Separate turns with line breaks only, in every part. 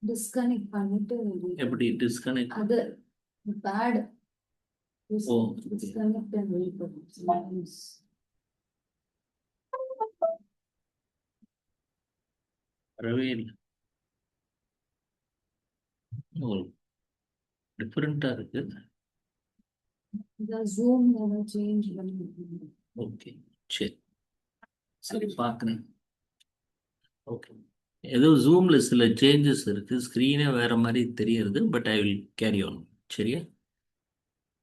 Disconnect பண்ணிட்டு
எப்படி disconnect?
அது பேட்
ஓ
டிஸ்கனெக்ட் அண்ட் வெயிட் பண்ணுங்க.
வரவே இல்லை. ஓ டிஃப்ரெண்டா இருக்கு.
இந்த ஜூம் சேஞ்ச் பண்ணிருக்கீங்க.
ஓகே சரி சரி பார்க்குறேன். ஓகே ஏதோ ஜூம்ல சில சேஞ்சஸ் இருக்கு, ஸ்க்ரீனே வேற மாதிரி தெரியறது. But I will carry on. சரியா,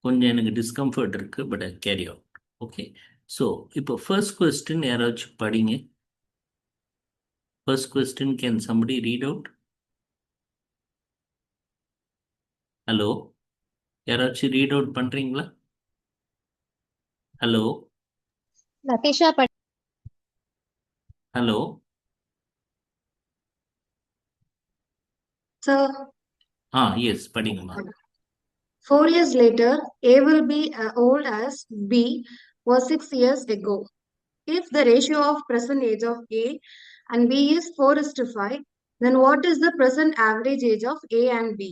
கொஞ்சம் எனக்கு டிஸ்கம்ஃபர்ட் இருக்கு, but I carry on. Okay, so இப்போ ஃபர்ஸ்ட் கொஸ்டின் யாராச்சும் படிங்க. First question can somebody read out? Hello, யாராச்சும் ரீட் அவுட் பண்றீங்களா? Hello
Latisha
hello.
Sir,
yes படிங்கம்மா.
4 years later, A will be old as B was 6 years ago. If the ratio of present age of A and B is 4:5, then what is the present average age of A and B?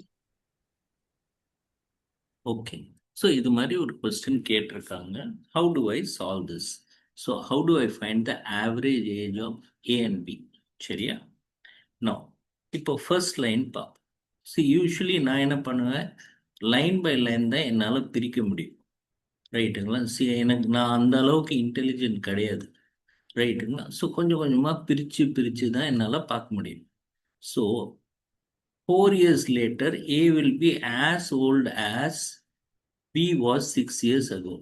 Okay, so இது மாதிரி ஒரு question கேட்டிருக்காங்க. How do I solve this? So how do I find the average age of A and B? சரியா, no இப்போ first line பார்ப்போம். Usually நான் என்ன பண்ணுவேன், லைன் பை லைன் தான் என்னால் பிரிக்க முடியும். ரைட்டுங்களா? எனக்கு நான் அந்த அளவுக்கு இன்டெலிஜென்ட் கிடையாது. ரைட்டுங்களா? ஸோ கொஞ்சம் கொஞ்சமாக பிரித்து தான் என்னால் பார்க்க முடியும். So 4 years later, A will be as old as B was 6 years ago.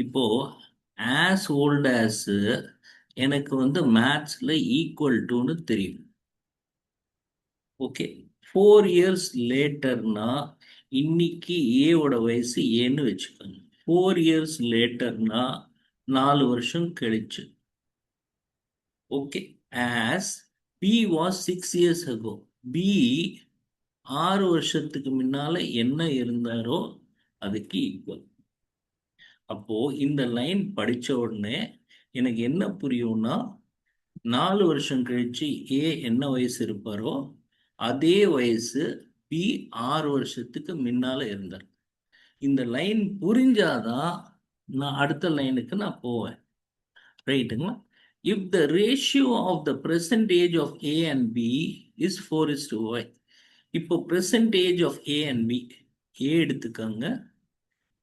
இப்போ as old as எனக்கு வந்து மேத்ஸில் ஈக்குவல் டுன்னு தெரியும். ஓகே, 4 years லேட்டர்னா இன்னைக்கு ஏவோட வயசு ஏன்னு வச்சுக்கோங்க. 4 years லேட்டர்னா 4 வருஷம் கழிச்சு. Okay, as B was 6 years ago, B 6 வருஷத்துக்கு முன்னால என்ன இருந்தாரோ அதுக்கு ஈக்குவல். அப்போ இந்த லைன் படிச்ச உடனே எனக்கு என்ன புரியும்னா, 4 வருஷம் கழிச்சு ஏ என்ன வயசு இருப்பாரோ அதே வயசு பி 6 வருஷத்துக்கு முன்னால இருந்தார். இந்த லைன் புரிஞ்சாதான் நான் அடுத்த லைனுக்கு நான் போவேன். ரைட்டுங்களா? If the ratio of the present age of A and B is 4:1. இப்போ present age of A and B, A எடுத்துக்கோங்க,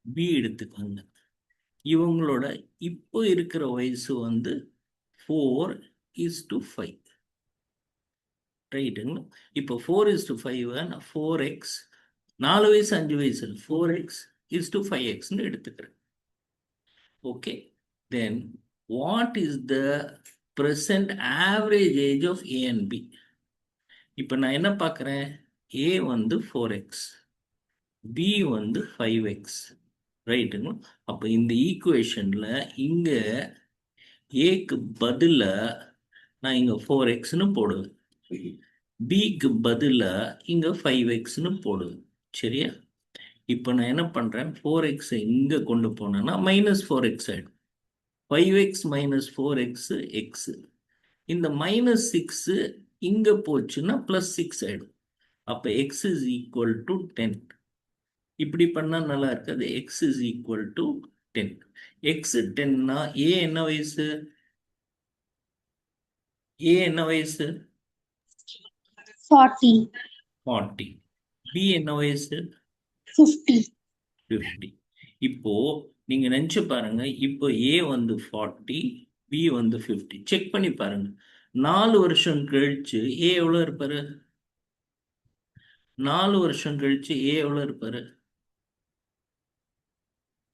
B எடுத்துக்கோங்க. இவங்களோட இப்போ இருக்கிற வயசு வந்து 4:5. ரைட்டுங்களா? இப்போ 4:5 4x, 4 வயசு 5 வயசு 4x:5xன்னு எடுத்துக்கிறேன். Okay, then what is the present average age of A and B? இப்போ நான் என்ன பார்க்குறேன், A வந்து 4x, B வந்து 5x. ரைட்டுங்களா? அப்போ இந்த ஈக்குவேஷனில் இங்கே ஏக்கு பதிலாக நான் இங்கே 4xன்னு போடுவேன், பிக்கு பதிலாக இங்கே 5xன்னு போடுவேன். சரியா? இப்போ நான் என்ன பண்ணுறேன், 4x இங்கே கொண்டு போனேன்னா -4x ஆகிடும். 5x - 4x x. இந்த -6 இங்கே போச்சுன்னா +6 ஆகிடும். அப்போ x is equal to 10. இப்படி பண்ணால் நல்லா இருக்காது. x is equal to 10. x 10னா ஏ என்ன வயசு? ஏ என்ன வயசு?
40.
40. பி என்ன வயசு?
50.
50. இப்போ நீங்க நினைச்சு பாருங்க, இப்போ ஏ வந்து 40, பி வந்து 50. செக் பண்ணி பாருங்க, 4 வருஷம் கழிச்சு ஏ எவ்வளோ இருப்பாரு? 4 வருஷம் கழிச்சு ஏ எவ்வளோ இருப்பாரு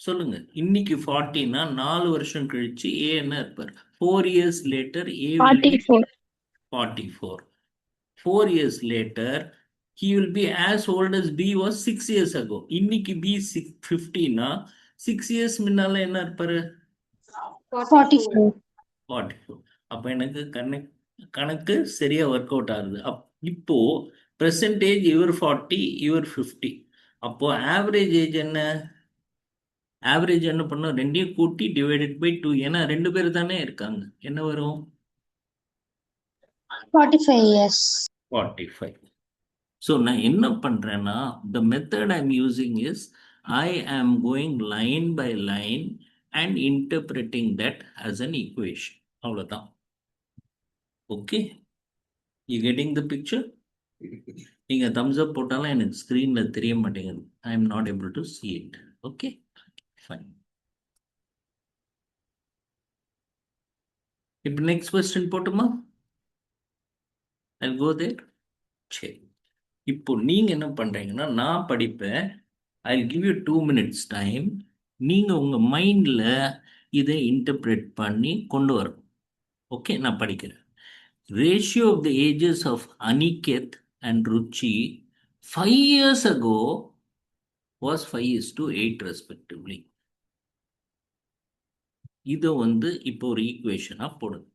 சொல்லுங்க. இன்னைக்கு 40னா 4 வருஷம் கழிச்சு ஏ என்ன இருப்பார்? 4 years later A will be 44. 4 years later he will be as old as B was 6 years ago. இன்னைக்கு B 50னா 6 years முன்னால என்ன இருப்பாரு?
44.
44. அப்ப எனக்கு கணக்கு சரியா ஒர்க் அவுட் ஆகுது. இப்போ பெர்சன்டேஜ் இவர் 40, இவர் 50. அப்போ ஆவரேஜ் ஏஜ் என்ன? ஆவரேஜ் என்ன பண்ணும், ரெண்டையும் கூட்டி டிவைடட் பை 2. ஏன்னா 2 பேர் தானே இருக்காங்க. என்ன வரும்?
45 years.
45. So நான் என்ன பண்றேன்னா, the method I'm using is I am going line by line and interpreting that as an equation. அவ்வளவுதான். Okay? You getting the picture? நீங்க thumbs up போட்டாலும் எனக்கு ஸ்கிரீன்ல தெரிய மாட்டேங்குது. I am not able to see it. Okay? Fine. இப்போ next question போட்டுமா? I'll go there. சரி. இப்போ நீங்க என்ன பண்றீங்கன்னா, நான் படிப்பேன். I'll give you 2 minutes time. நீங்க உங்க மைண்ட்ல இதை இன்டர்பிரேட் பண்ணி கொண்டு வரணும். ஓகே, நான் படிக்கிறேன். Ratio of the ages of Aniket and Ruchi 5 years ago was 5:8 respectively. இதை இப்போ ஒரு ஈக்குவேஷனா போடுங்க.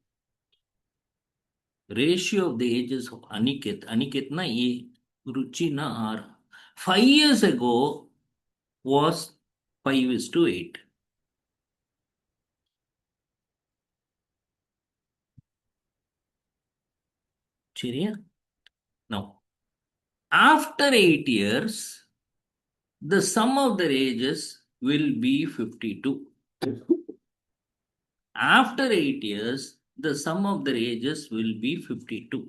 Ratio of the ages of Aniketனா A, Ruchina R. 5 years ago was 5:8. சரியா? Now, after 8 years, the sum of their ages will be 52. After 8 years, the sum of their ages will be 52.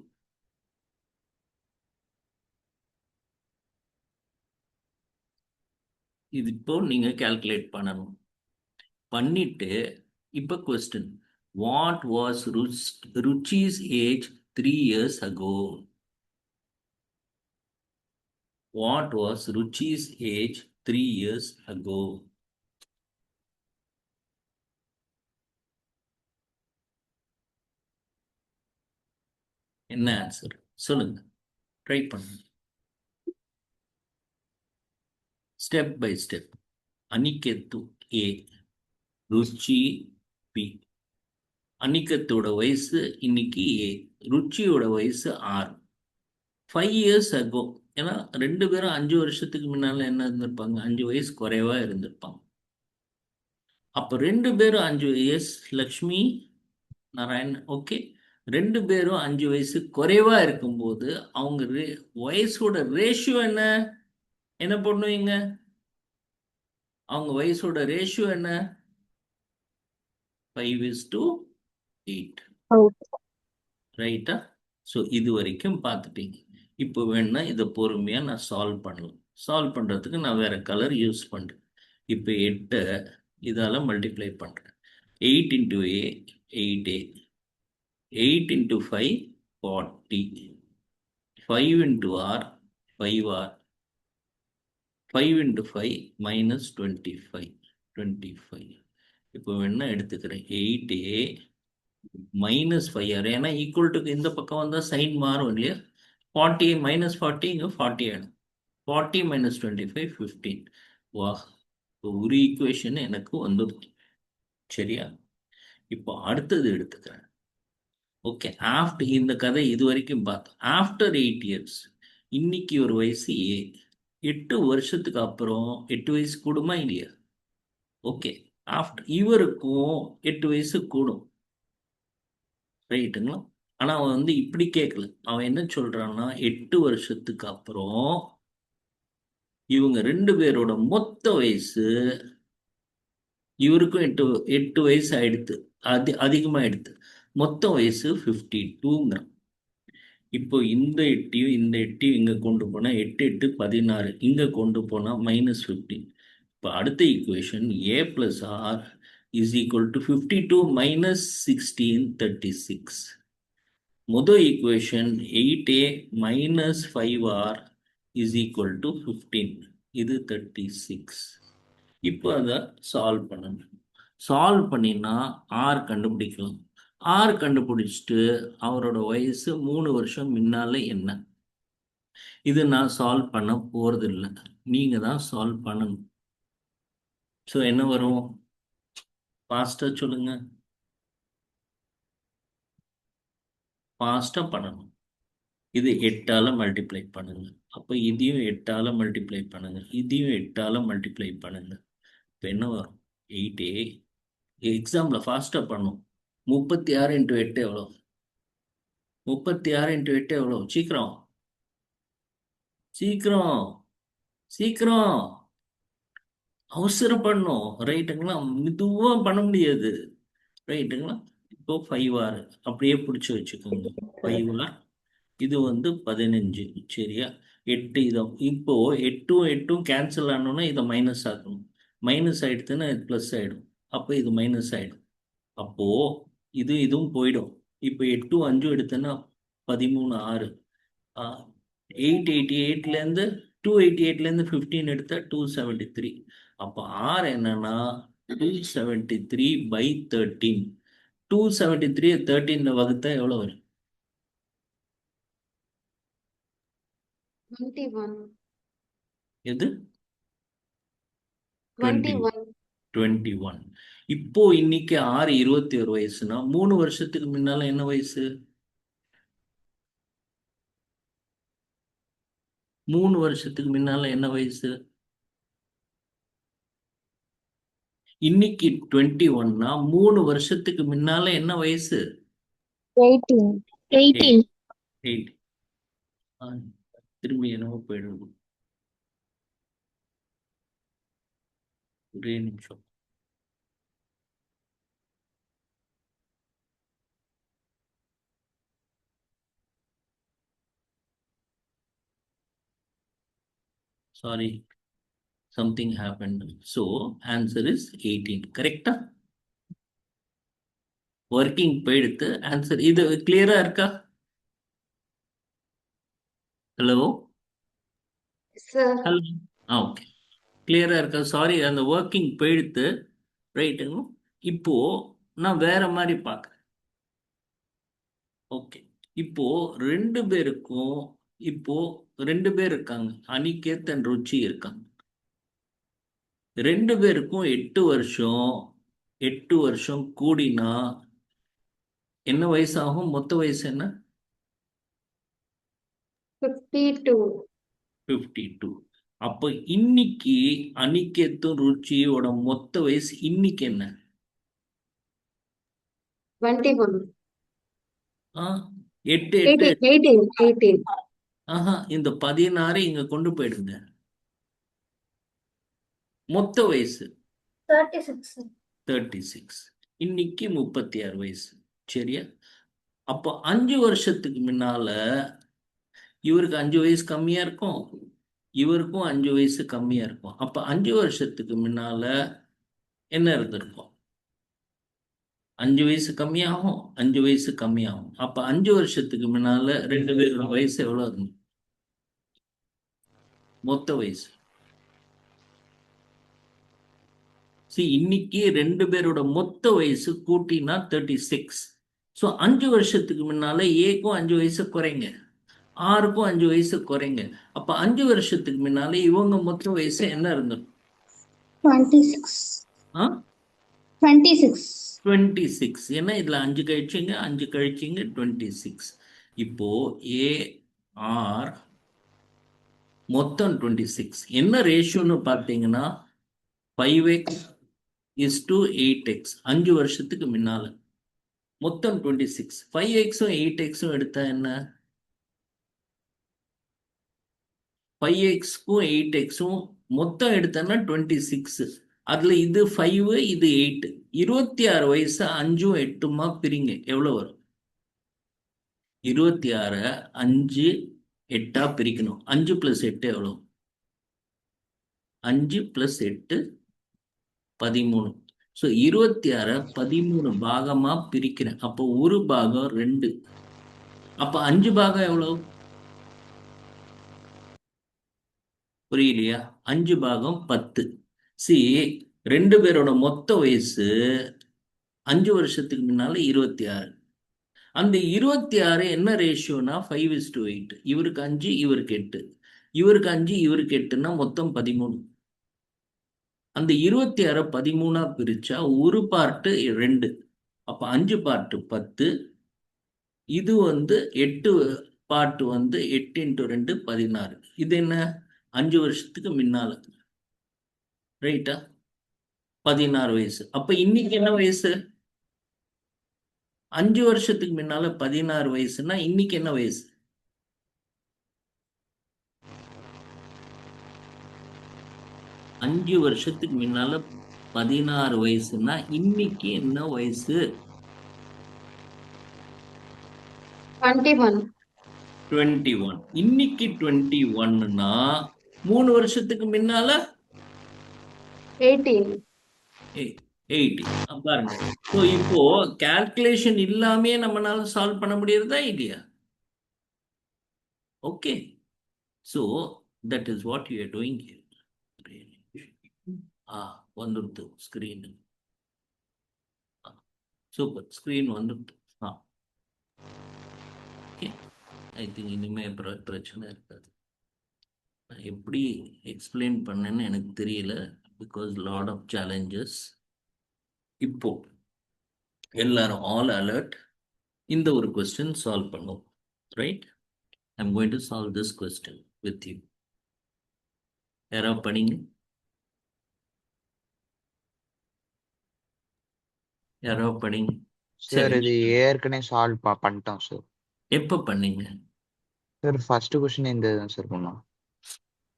இது இப்போ நீங்க calculate பண்ணணும். பண்ணிட்டு இப்போ question. What was Ruchi's age 3 years ago? What was Ruchi's age 3 years ago? என்ன answer சொல்லுங்க, try பண்ணுங்க. Step by step. Aniket A, Ruchi B. அனிகத்தோட வயசு இன்னைக்கு ஏ, ருச்சியோட வயசு ஆர். 5 years ago, ஏன்னா 2 பேரும் 5 வருஷத்துக்கு முன்னால என்ன இருந்திருப்பாங்க, 5 வயசு குறைவா இருந்திருப்பாங்க. அப்ப 2 பேரும் 5 வயசு, லக்ஷ்மி நாராயண், ஓகே. 2 பேரும் 5 வயசு குறைவா இருக்கும்போது அவங்க வயசோட ரேஷியோ என்ன பண்ணுவீங்க? அவங்க வயசோட ரேஷியோ என்ன? 5:8. ரைட்டா? ஸோ இது வரைக்கும் பார்த்துட்டீங்க. இப்போ வேணா இதை பொறுமையா நான் சால்வ் பண்ணலாம். சால்வ் பண்றதுக்கு நான் வேற கலர் யூஸ் பண்றேன். இப்போ 8 இதால மல்டிப்ளை பண்றேன். 8 into A 8A, 8 into 5 40, 5 into R 5R, 5 into 5 minus 25. இப்போ வேணா எடுத்துக்கிறேன் 8A minus 5R. ஏன்னா ஈக்குவல் டு இந்த பக்கம் வந்தா சைன் மாறும் இல்லையா? 40 minus 40 இங்க 40 ஆயிடும். 40 minus 25 15. வா, ஒரு ஈக்குவேஷன் எனக்கு வந்துடும். சரியா? இப்போ அடுத்தது எடுத்துக்கிறேன். ஓகே, ஆஃப்டர் இந்த கதை இது வரைக்கும் பார்த்தோம். ஆஃப்டர் 8 years, இன்னைக்கு ஒரு வயசு ஏ. 8 வருஷத்துக்கு அப்புறம் 8 வயசு கூடுமா இல்லையா? ஓகே, ஆஃப்டர் இவருக்கும் 8 வயசு கூடும். ரைட்டுங்களா? ஆனா அவன் இப்படி கேட்கல. அவன் என்ன சொல்றான்னா, 8 வருஷத்துக்கு அப்புறம் இவங்க 2 பேரோட மொத்த வயசு, இவருக்கும் 8 வயசு ஆயிடுத்து, அதிகமாயிடுத்து. மொத்த வயசு 52ங்கிறான். இப்போ இந்த 8 இங்க கொண்டு போனா 8 8 16, இங்க கொண்டு போனா -15. இப்போ அடுத்த equation A plus R is equal to 52 minus 16 36. முதல் equation 8A minus 5R is equal to 15. இது 36. இப்போ அதை சால்வ் பண்ணணும். சால்வ் பண்ணினா R கண்டுபிடிக்கலாம். R கண்டுபிடிச்சிட்டு அவரோட வயசு 3 வருஷம் முன்னால என்ன? இது நான் சால்வ் பண்ண போறது இல்லை, நீங்க தான் சால்வ் பண்ணணும். ஸோ என்ன வரும்? ஃபாஸ்டா சொல்லுங்க. ஃபாஸ்டா பண்ணணும். இது 8ஆல மல்டிப்ளை பண்ணுங்க. அப்போ இதையும் 8ஆல மல்டிப்ளை பண்ணுங்க, இதையும் 8ஆல மல்டிப்ளை பண்ணுங்க. இப்போ என்ன வரும்? 8A. எக்ஸாம்ல ஃபாஸ்டா பண்ணும். 36 into 8 எவ்வளோ? 36 into 8 எவ்வளோ? சீக்கிரம் சீக்கிரம் சீக்கிரம் அவசரப்படணும். ரைட்டுங்களா? மெதுவா பண்ண முடியாது. ரைட்டுங்களா? இப்போ 5R அப்படியே பிடிச்சி வச்சுக்கோங்க. 5R இது வந்து 15. சரியா? 8 இதை இப்போ 8ம் 8ம் கேன்சல் ஆனோன்னா இதை மைனஸ் ஆகணும். மைனஸ் ஆயிடுச்சுன்னா இது ப்ளஸ் ஆயிடும். அப்போ இது மைனஸ் ஆயிடும். அப்போ இதுவும் போயிடும். இப்போ 8ம் 5ம் எடுத்தேன்னா 13 6 888லேருந்து 288லேருந்து 15 எடுத்தா 273. அப்போ R என்னன்னா 273/13. 273 13 வகுத்தா எவ்வளோ வரும்?
21.
எது?
21.
21. இப்போ இன்னைக்கு 21 வயசுனா 3 வருஷத்துக்கு முன்னால என்ன வயசு? 3 வருஷத்துக்கு முன்னால என்ன வயசு? இன்னைக்கு 21னா 3 வருஷத்துக்கு முன்னால என்ன வயசு?
18. 18.
8. திரும்பி என்னவோ போயிடுது. ஒரே நிமிஷம். Sorry, something happened. So answer is 18. Correcta? Working போயிடுத்து. Answer இது கிளியரா இருக்கா? Hello
Sir.
ஹலோ ஓகே, கிளியரா இருக்கா? சாரி, அந்த ஒர்க்கிங் போயிடுத்து. ரைட்டுங்க. இப்போ நான் வேற மாதிரி பார்க்குறேன். ஓகே, இப்போ 2 பேருக்கும் இப்போ 2 பேர் இருக்காங்க. அனிகேத் அண்ட் ருச்சி இருக்காங்க. 2 பேருக்கும் 8 வருஷம் 8 வருஷம் கூடினா என்ன வயசு ஆகும்? மொத்த வயசு என்ன?
52.
52. அப்போ இன்னைக்கு அனிகேத்தும் ருச்சியோட மொத்த வயசு இன்னைக்கு என்ன?
21.
8 8
18.
இந்த 16 இங்க கொண்டு போயிடுங்க. மொத்த வயசு
36.
36. இன்னைக்கு 36 வயசு. சரியா? அப்போ 5 வருஷத்துக்கு முன்னால இவருக்கு 5 வயசு கம்மியா இருக்கும், இவருக்கும் 5 வயசு கம்மியா இருக்கும். அப்ப 5 வருஷத்துக்கு முன்னால என்ன இருந்திருக்கும்? 5 வயசு கம்மியாகும், 5 வயசு கம்மியாகும். அப்ப 5 வருஷத்துக்கு முன்னால 2 பேரோட வயசு எவ்வளவு இருக்கும்? மொத்த வயசு. இன்னைக்கு 2 பேரோட மொத்த வயசு கூட்டினா 36. ஸோ 5 வருஷத்துக்கு முன்னால ஏக்கும் 5 வயசு குறைங்க, ஆருக்கும் 5 வயசு குறைங்க. அப்ப 5 வருஷத்துக்கு முன்னால இவங்க மொத்த வயசு என்ன இருந்திருக்கும்?
26.
26. ஏன்னா இதுல 5 கழிச்சிங்க 5 கழிச்சிங்க 26. இப்போ AR மொத்தம் 26. என்ன ரேஷியோன்னு பார்த்தீங்கன்னா 5x is to 8x. 5 வருஷத்துக்கு முன்னால மொத்தம் 26. 5xம் 8xம் எடுத்தா என்ன? 5xக்கும் 8xம் மொத்தம் எடுத்தா 26. அதுல இது 5 இது 8. 26 வயசு 5ம் 8மா பிரிங்க, எவ்வளவு வரும்? 26 5 8ஆ பிரிக்கணும். 5 + 8 எவ்வளவு? 5 + 8 13. ஸோ 26 13 பாகமா பிரிக்கிறேன். அப்போ ஒரு பாகம் 2. அப்ப 5 பாகம் எவ்வளவு? புரியலையா? 5 பாகம் 10. 2 பேரோட மொத்த வயசு 5 வருஷத்துக்கு முன்னால 26. அந்த 26 என்ன ரேஷியோனா 5:8. இவருக்கு 5 இவருக்கு 8, இவருக்கு 5 இவருக்கு 8ன்னா மொத்தம் 13. அந்த 26 13ஆ பிரிச்சா ஒரு பார்ட்டு 2. அப்ப 5 பார்ட்டு 10. இது 8 பார்ட்டு 8 × 2 16. இது என்ன? 5 வருஷத்துக்கு முன்னால. ரைட்டா? 16 வயசு. அப்ப இன்னைக்கு என்ன வயசு? 5 வருஷத்துக்கு முன்னால 16 வயசுன்னா இன்னைக்கு என்ன வயசு? அஞ்சு வருஷத்துக்கு முன்னால 16 வயசுன்னா இன்னைக்கு என்ன வயசு?
21.
21. இன்னைக்கு 21ன்னா 3 வருஷத்துக்கு முன்னால
18.
80. பாருங்க. ஸோ இப்போ கால்குலேஷன் இல்லாமே நம்மளால சால்வ் பண்ண முடியறதா இல்லையா? Okay. So that is what you are doing here. வந்துடுது ஸ்கிரீன். சூப்பர், ஸ்கிரீன் வந்துடுது. ஓகே, ஐ திங்க் இனிமே பிரச்சனை இருக்காது. நான் எப்படி எக்ஸ்பிளைன் பண்ணேன்னு எனக்கு தெரியல, பிகாஸ் லாட் ஆஃப் சேலஞ்சஸ். இப்போ எல்லாரும் ஆல் அலர்ட். இந்த ஒரு கொஸ்டின் சால்வ் பண்ணும். Right, I am going to solve this question with you. யாராவது படிங்க. யாராவது படிங்க.
சார் இது ஏற்கனவே சால்வ் பண்ணிட்டோம் சார்.
எப்போ பண்ணீங்க?
சார் ஃபர்ஸ்ட் கொஸ்டின் இந்த தான் சார் பண்ணோம்.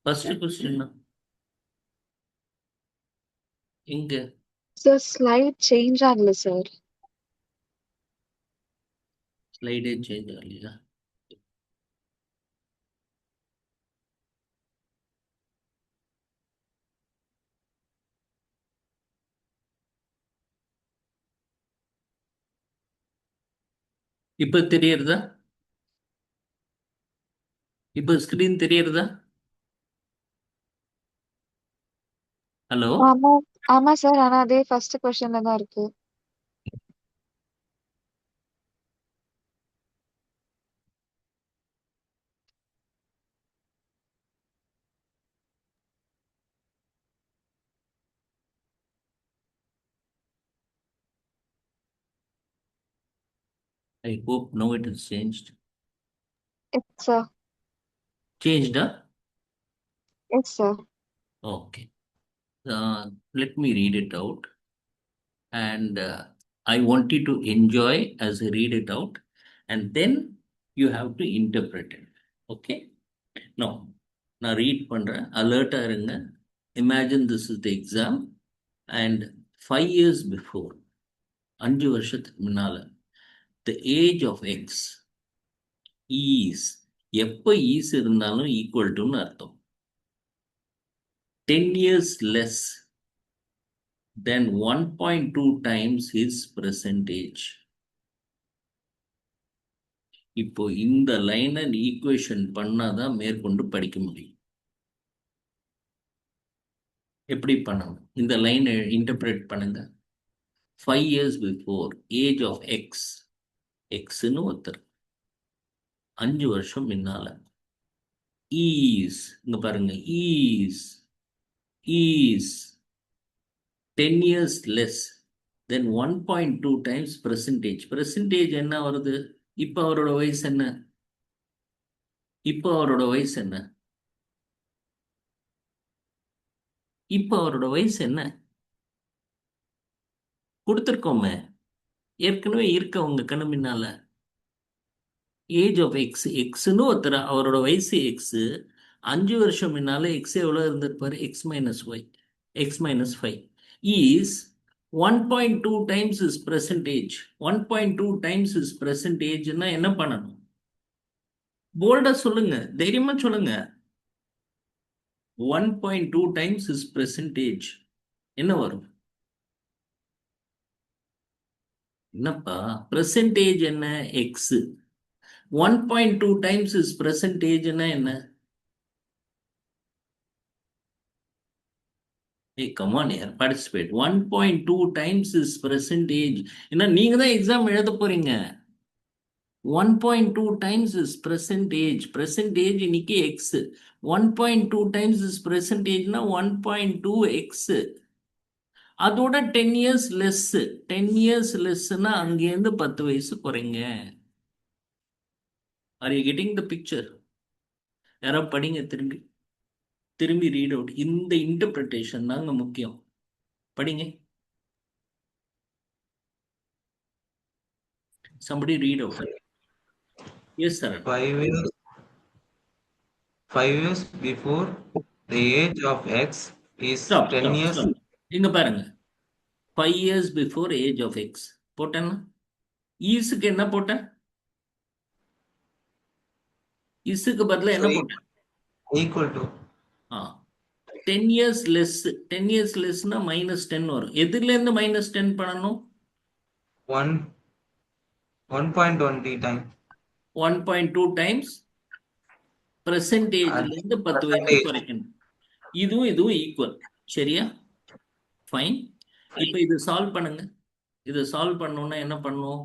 ஃபர்ஸ்ட் கொஸ்டின் எங்க?
Sir, slide change ಆಗಲ್ಲ sir.
ஸ்லைடே சேஞ்ச் ஆகலையா? இப்ப தெரியறதா? இப்ப ஸ்கிரீன் தெரியறதா? ஹலோ,
ஆமா சார், ஆனா அதே ஃபர்ஸ்ட் क्वेश्चनல தான் இருக்கு.
I hope now it is changed.
It's sir.
Changed, huh?
Yes sir.
Okay. Let me read it out. And I want you to enjoy as I read it out. And then you have to interpret it. Okay? Now, நான் read பண்றேன். அலர்ட்டா இருங்க. Imagine this is the exam. And 5 years before, 5 வருஷத்துக்கு முன்னால, the age of x is, எப்போ is இருந்தாலும் equal to அர்த்தம். 10 years less than 1.2 times his present age. இப்போ இந்த லைனை ஈக்குவேஷன் பண்ணாதான் மேற்கொண்டு படிக்க முடியும். எப்படி பண்ணணும்? இந்த லைனை இன்டர்பிரேட் பண்ணுங்க. 5 years before, age of X, எக்ஸ்ன்னு ஒருத்தர் 5 வருஷம் முன்னால, ஈஸ், இங்க பாருங்க, is 10 years less than 1.2 times percentage. Percentage என்ன வருது? இப்போ அவரோட வயசு என்ன? இப்போ அவரோட வயசு என்ன? இப்போ அவரோட வயசு என்ன? கொடுத்துருக்கோமே, ஏற்கனவே இருக்க உங்க கண்ணு முன்னால. ஏஜ் ஆஃப் எக்ஸ், எக்ஸ்ன்னு ஒருத்தர், அவரோட வயசு எக்ஸ், 5 வருஷம் முன்னால எக்ஸ் எவ்வளோ இருந்திருப்பாரு? X minus Y, X minus 5 is 1.2 times his present age. 1.2 times his present ageனா என்ன பண்ணணும்? போல்டா சொல்லுங்க, தைரியமா சொல்லுங்க. 1.2 times his present age என்ன வரும்? என்னப்பா present age என்ன? x. 1.2 times his present age என்ன? Hey, come on here, participate. 1.2 times his present age. ஏன்னா நீங்க தான் எக்ஸாம் எழுத போறீங்க. 1.2 times his present age. Present age இன்னைக்கு x. 1.2 times his present age னா 1.2 x. அதோட 10 years less. 10 years lessனா அங்கேருந்து 10 வயசு குறைங்க. Are you getting the picture? யாரோ படிங்க, திரும்பி ரீட் அவுட். இந்த இன்டர்பிரிட்டேஷன் தாங்க முக்கியம். படிங்க. Somebody read out. Yes, sir.
5 years, 5 years before the age of X is
Stop,
10
stop,
years.
stop. இங்க பாருங்க. 5 years before age of X. போட்டேன்னா ஈஸுக்கு என்ன போட்டேன்? ஈஸுக்கு பதிலா என்ன
So,
போட்டேன்?
equal to
10 years less. 10 years lessனா -10 வரும். எதுலேருந்து -10 பண்ணணும்?
1.20 times.
1.2 times percentageலேருந்து 10 வயசு
Percentage.
குறைக்கணும். இதுவும் ஈக்குவல். சரியா? ஃபைன். இப்போ இது சால்வ் பண்ணுங்க. இதை சால்வ் பண்ணோம்னா என்ன பண்ணும்?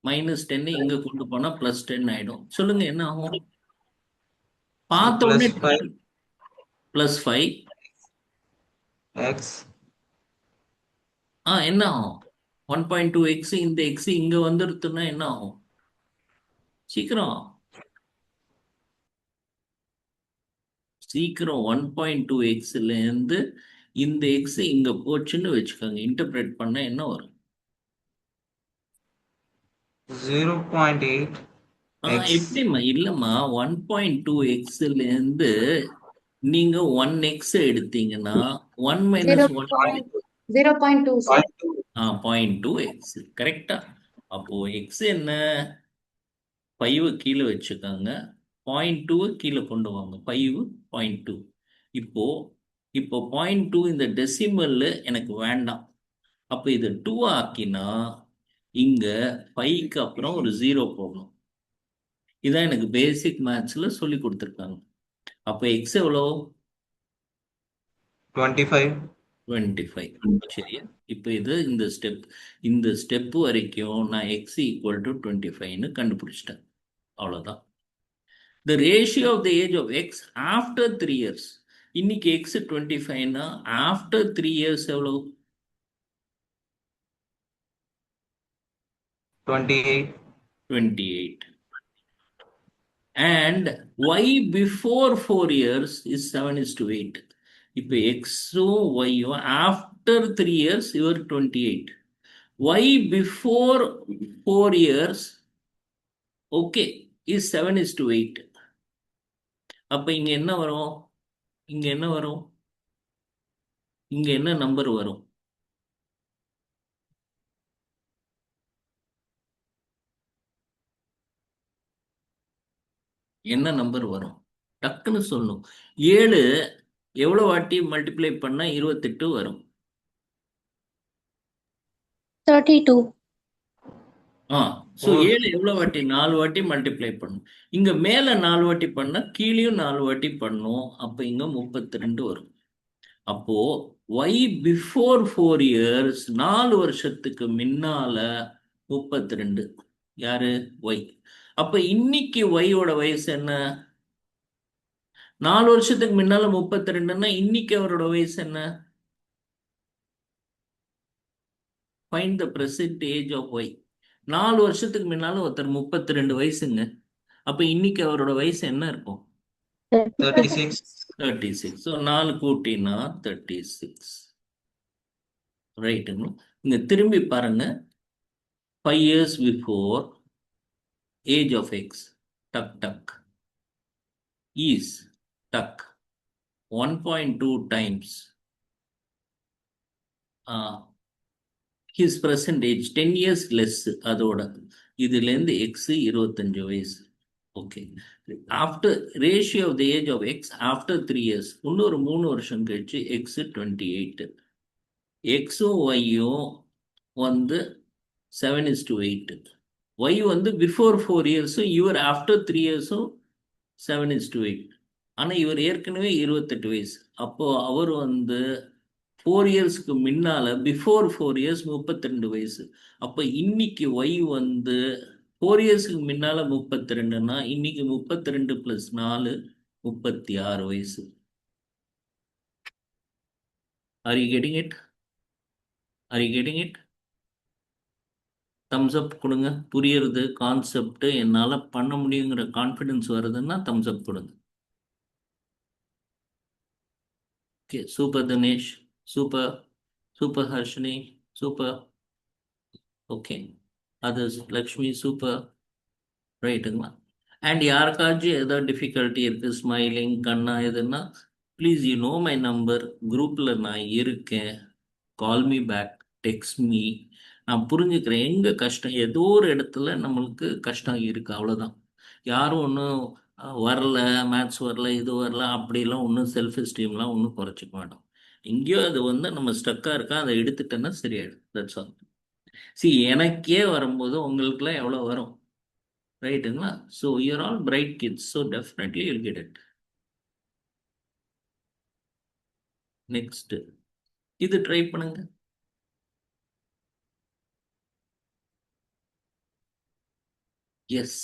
-10 இங்க கொண்டு போனா +10 ஆயிடும். சொல்லுங்க என்ன ஆகும்? பார்த்த உடனே +5
X
என்ன ஆகும்? 1.2x இந்த x இங்க வந்துருத்துன்னா என்ன ஆகும்? சீக்கிரம் 1.2xல இருந்து இந்த x இங்க போச்சுன்னு வச்சுக்கோங்க. இன்டர்பிரேட் பண்ண என்ன வரும்?
0.8 X.
எப்படிம்மா? இல்லம்மா, 1.2xல இருந்து நீங்க 1x எடுத்தீங்கன்னா 1 - 1
0.2, sir.
0.2x. கரெக்டா? அப்போ x என்ன? 5 கீழே வச்சுக்கோங்க. 0.2 கீழே கொண்டு வாங்க. 5 0.2. இப்போ 0.2 இந்த டெசிமல்ல எனக்கு வேண்டாம். அப்போ இது 2 ஆக்கினா இங்க 5க்கு அப்புறம் ஒரு 0 போகணும். இதான் எனக்கு பேசிக் மேத்ஸ்ல சொல்லி கொடுத்துருக்காங்க. அப்போ எக்ஸ் எவ்வளோ?
25.
25. சரியா? இப்போ இது இந்த ஸ்டெப் வரைக்கும் நான் எக்ஸ் ஈக்குவல் டு 25ன்னு கண்டுபிடிச்சிட்டேன். அவ்வளோதான். The ratio of the age of x after 3 years. இன்னைக்கு x 25னா after 3 years எவ்வளோ?
28.
28. And y before 4 years is 7:8. இப்போ x-உம் y-யும் after 3 years இவர் 28. y before 4 years okay is 7:8. அப்ப இங்க என்ன வரும்? இங்க என்ன வரும்? இங்க என்ன நம்பர் வரும்? என்ன நம்பர் வரும்? டக்குன்னு சொல்லணும். 7 எவ்வளவு வாட்டி மல்டிப்ளை பண்ணா 28 வரும்?
32.
ஸோ 7 எவ்வளவு வாட்டி? 4 வாட்டி மல்டிப்ளை பண்ணும். இங்க மேல 4 வாட்டி பண்ணா கீழேயும் 4 வாட்டி பண்ணும். அப்ப இங்க 32 வரும். அப்போ y பிஃபோர் 4 இயர்ஸ் 4 வருஷத்துக்கு முன்னால 32. யாரு? y. அப்ப இன்னைக்கு y-ஓட வயசு என்ன? 4 வருஷத்துக்கு முன்னால 32ன்னா இன்னைக்கு அவரோட வயசு என்ன? Find the present age of y. 4 வருஷத்துக்கு முன்னால ஒருத்தர் 32 வயசுங்க. அப்ப இன்னைக்கு அவரோட வயசு என்ன இருக்கும்?
36.
36. ஸோ 4 கூட்டினா 36. ரைட்டுங்க. இங்க திரும்பி பாருங்க. 5 years before age of x, tuck is tuck 1.2 times his present age 10 years less. அதோட இதுலேருந்து x 25 வயசு. Okay. After ratio of the age of X after 3 years இன்னொரு 3 வருஷம் கழிச்சு எக்ஸ் 28. எக்ஸும் ஒய்யும் வந்து 7:8. ஒய் வந்து பிஃபோர் 4 இயர்ஸும் இவர் ஆஃப்டர் 3 இயர்ஸும் 7:8. ஆனால் இவர் ஏற்கனவே 28 வயசு. அப்போ அவர் வந்து 4 இயர்ஸ்க்கு முன்னால பிஃபோர் 4 இயர்ஸ் 32 வயசு. அப்போ இன்னைக்கு ஒய் வந்து 4 இயர்ஸ்க்கு முன்னால 32ன்னா இன்னைக்கு 32 + 4 36 வயசு. Are you getting it? Thums up கொடுங்க. புரியுறது கான்செப்ட், என்னால் பண்ண முடியுங்கிற கான்ஃபிடன்ஸ் வருதுன்னா தம்ஸ் அப் கொடுங்க. Okay, super Dinesh, super Harshini, super. Okay. Others, Lakshmi, super. ரைட்டுங்களா? அண்ட் யாருக்காச்சும் ஏதோ டிஃபிகல்ட்டி இருக்குது ஸ்மைலிங் கண்ணா எதுன்னா please you know my number, குரூப்பில் நான் இருக்கேன், call me back, text me. நான் புரிஞ்சுக்கிறேன் எங்கே கஷ்டம், ஏதோ ஒரு இடத்துல நம்மளுக்கு கஷ்டம் இருக்குது, அவ்வளோதான். யாரும் ஒன்றும் வரல, மேத்ஸ் வரல, இது வரல அப்படிலாம் ஒன்றும் செல்ஃப் எஸ்டீம்லாம் ஒன்றும் குறைச்சிக்க மாட்டோம். எங்கேயோ அது வந்து நம்ம ஸ்டக்காக இருக்கா, அதை எடுத்துட்டேன்னா சரியாயிடும். That's all. எனக்கே வரும்போது உங்களுக்குலாம் எவ்வளோ வரும், ரைட்டுங்களா? So you're all bright kids, so definitely you'll get it. Next இது ட்ரை பண்ணுங்க. Yes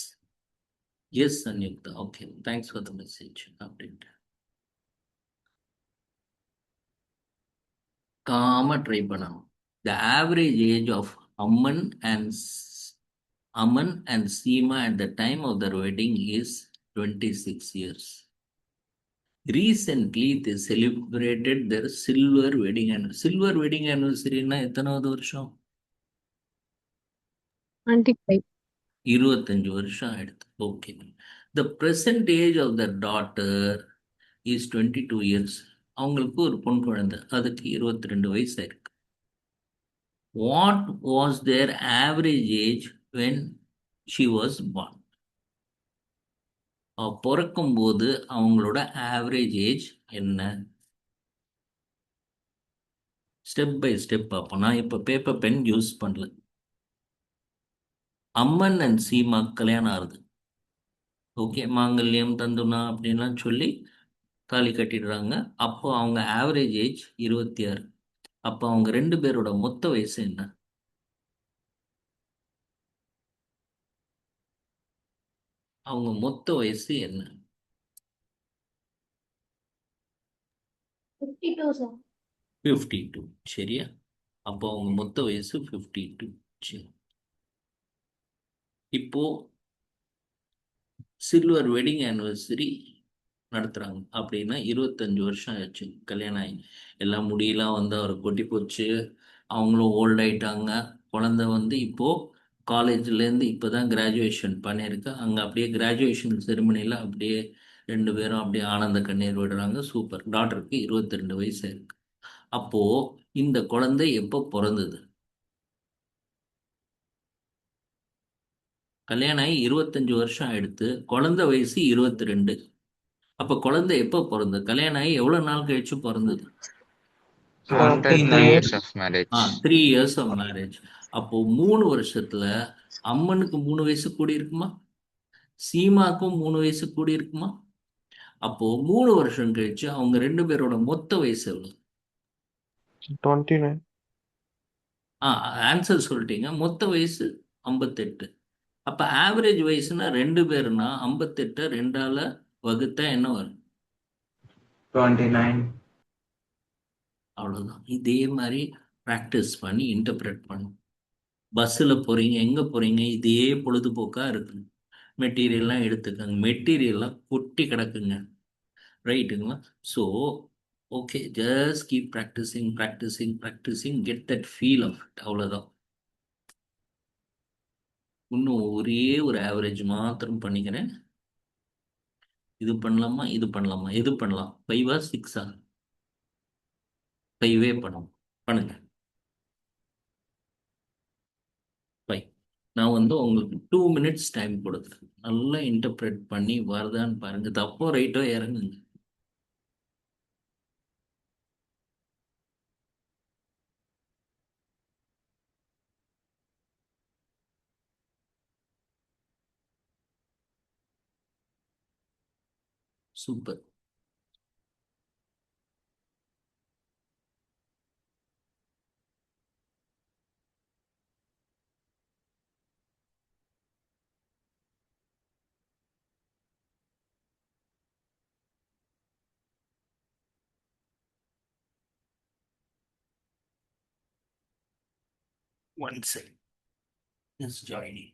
yes Sanyukta, okay, thanks for the message update. காம ட்ரை பண்ணணும். The average age of Aman and Aman and Seema at the time of their wedding is 26 years. Recently, they celebrated their silver wedding anniversary. Silver wedding anniversary na எத்தனாவது வருஷம்?
25.
25 வருஷம் ஆயிடுது. Okay. The present age of their daughter is 22 years. அவங்களுக்கு ஒரு பொன் குழந்தை, அதுக்கு 22 வயசு ஆயிருக்கு. What was their average age when she was born? பிறக்கும் போது அவங்களோட ஆவரேஜ் ஏஜ் என்ன? ஸ்டெப் பை ஸ்டெப் பார்ப்போம். நான் இப்போ பேப்பர் பென் யூஸ் பண்ணல. அம்மன் அண்ட் சீமா கல்யாணம் ஆகுது. ஓகே, மாங்கல்யம் தந்துனா அப்படின்லாம் சொல்லி தாலி கட்டிடுறாங்க. அப்போ அவங்க ஆவரேஜ் ஏஜ் 26. அப்போ அவங்க 2 பேரோட மொத்த வயசு என்ன? அவங்க மொத்த வயசு என்ன?
52, sir.
52. சரியா? அப்போ அவங்க மொத்த வயசு 52. சரி, இப்போ சில்வர் வெட்டிங் ஆனிவர்சரி நடத்துகிறாங்க அப்படின்னா 25 வருஷம் ஆச்சு கல்யாணம் ஆகி. எல்லாம் முடியெல்லாம் வந்து அவரை கொட்டி போச்சு, அவங்களும் ஓல்ட் ஆயிட்டாங்க. குழந்தை வந்து இப்போது காலேஜ்லேருந்து இப்போ தான் கிராஜுவேஷன் பண்ணியிருக்கு. அங்கே அப்படியே கிராஜுவேஷன் செரிமனியில் அப்படியே 2 பேரும் அப்படியே ஆனந்த கண்ணீர் விடுறாங்க. சூப்பர். டாக்டருக்கு 22 வயசு இருக்கு. அப்போது இந்த குழந்தை எப்போ பிறந்தது? கல்யாணம் ஆகி 25 வருஷம் ஆயிடுத்து, குழந்தை வயசு 22. அப்போ குழந்தை எப்போ பிறந்தது? கல்யாணம் ஆகி எவ்வளோ நாள் கழிச்சு பிறந்தது?
After 3
29.
years of marriage.
3 years of marriage. அப்போ 3 வருஷத்துல அம்மனுக்கு 3 வயசு கூடி இருக்குமா, சீமாக்கும் 3 வயசு கூடி இருக்குமா? அப்போ 3 வருஷம் கழிச்சு அவங்க 2 பேரோட மொத்த வயசு எவ்வளவு?
29.
ஆன்சர் சொல்லிட்டீங்க. மொத்த வயசு 58. அப்ப ஆவரேஜ் வயசுனா 2 பேருனா 58 2ஆல வகுத்தா என்ன வரும்?
29.
அவ்வளவுதான். இதே மாதிரி ப்ராக்டிஸ் பண்ணி இன்டர்பிரேட் பண்ணும். பஸ்ஸில் போகிறீங்க, எங்கே போகிறீங்க, இதே பொழுதுபோக்காக இருக்குங்க. மெட்டீரியல்லாம் எடுத்துக்கோங்க, மெட்டீரியல்லாம் கொட்டி கிடக்குங்க, ரைட்டுங்களா? So okay, just keep practising practising practising, get that feel of it, அவ்வளோதான். இன்னும் ஒரே ஒரு ஆவரேஜ் மாத்திரம் பண்ணிக்கிறேன். இது பண்ணலாமா, இது பண்ணலாமா, எது பண்ணலாம்? 5 ஆ 6 ஆ? 5 பண்ணுங்க. 5. நான் வந்து உங்களுக்கு 2 மினிட்ஸ் டைம் கொடுக்குறேன். நல்லா இன்டர்பிரேட் பண்ணி வருதான்னு பாருங்க. தப்போ ரைட்டோ இறங்குங்க. Super. One second. Just joining.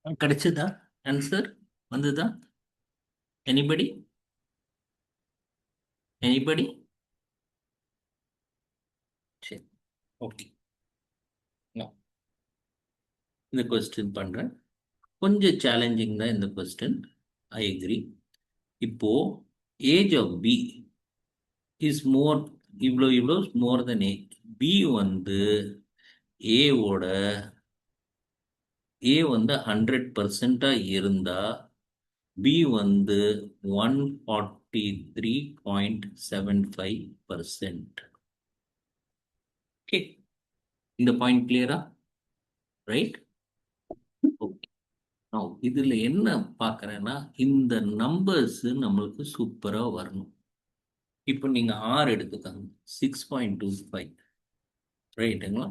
கிடைச்சதா ஆன்சர் வந்ததா? எனிபடி சரி, ஓகே. இந்த கொஸ்டின் பண்றேன். கொஞ்சம் சேலஞ்சிங் தான் இந்த கொஸ்டின், ஐ அக்ரி. இப்போ age of B is more, இவ்வளோ மோர் தென் ஏ. பி வந்து ஏ வந்து 100% இருந்தா பி வந்து 143.75%. ஓகே, இந்த பாயிண்ட் கிளியரா? Right, okay. இதுல என்ன பார்க்கறேன்னா, இந்த நம்பர்ஸ் நம்மளுக்கு சூப்பரா வரணும். இப்போ நீங்க R எடுத்துக்கோங்க, 6.25 ரைட்டுங்களா?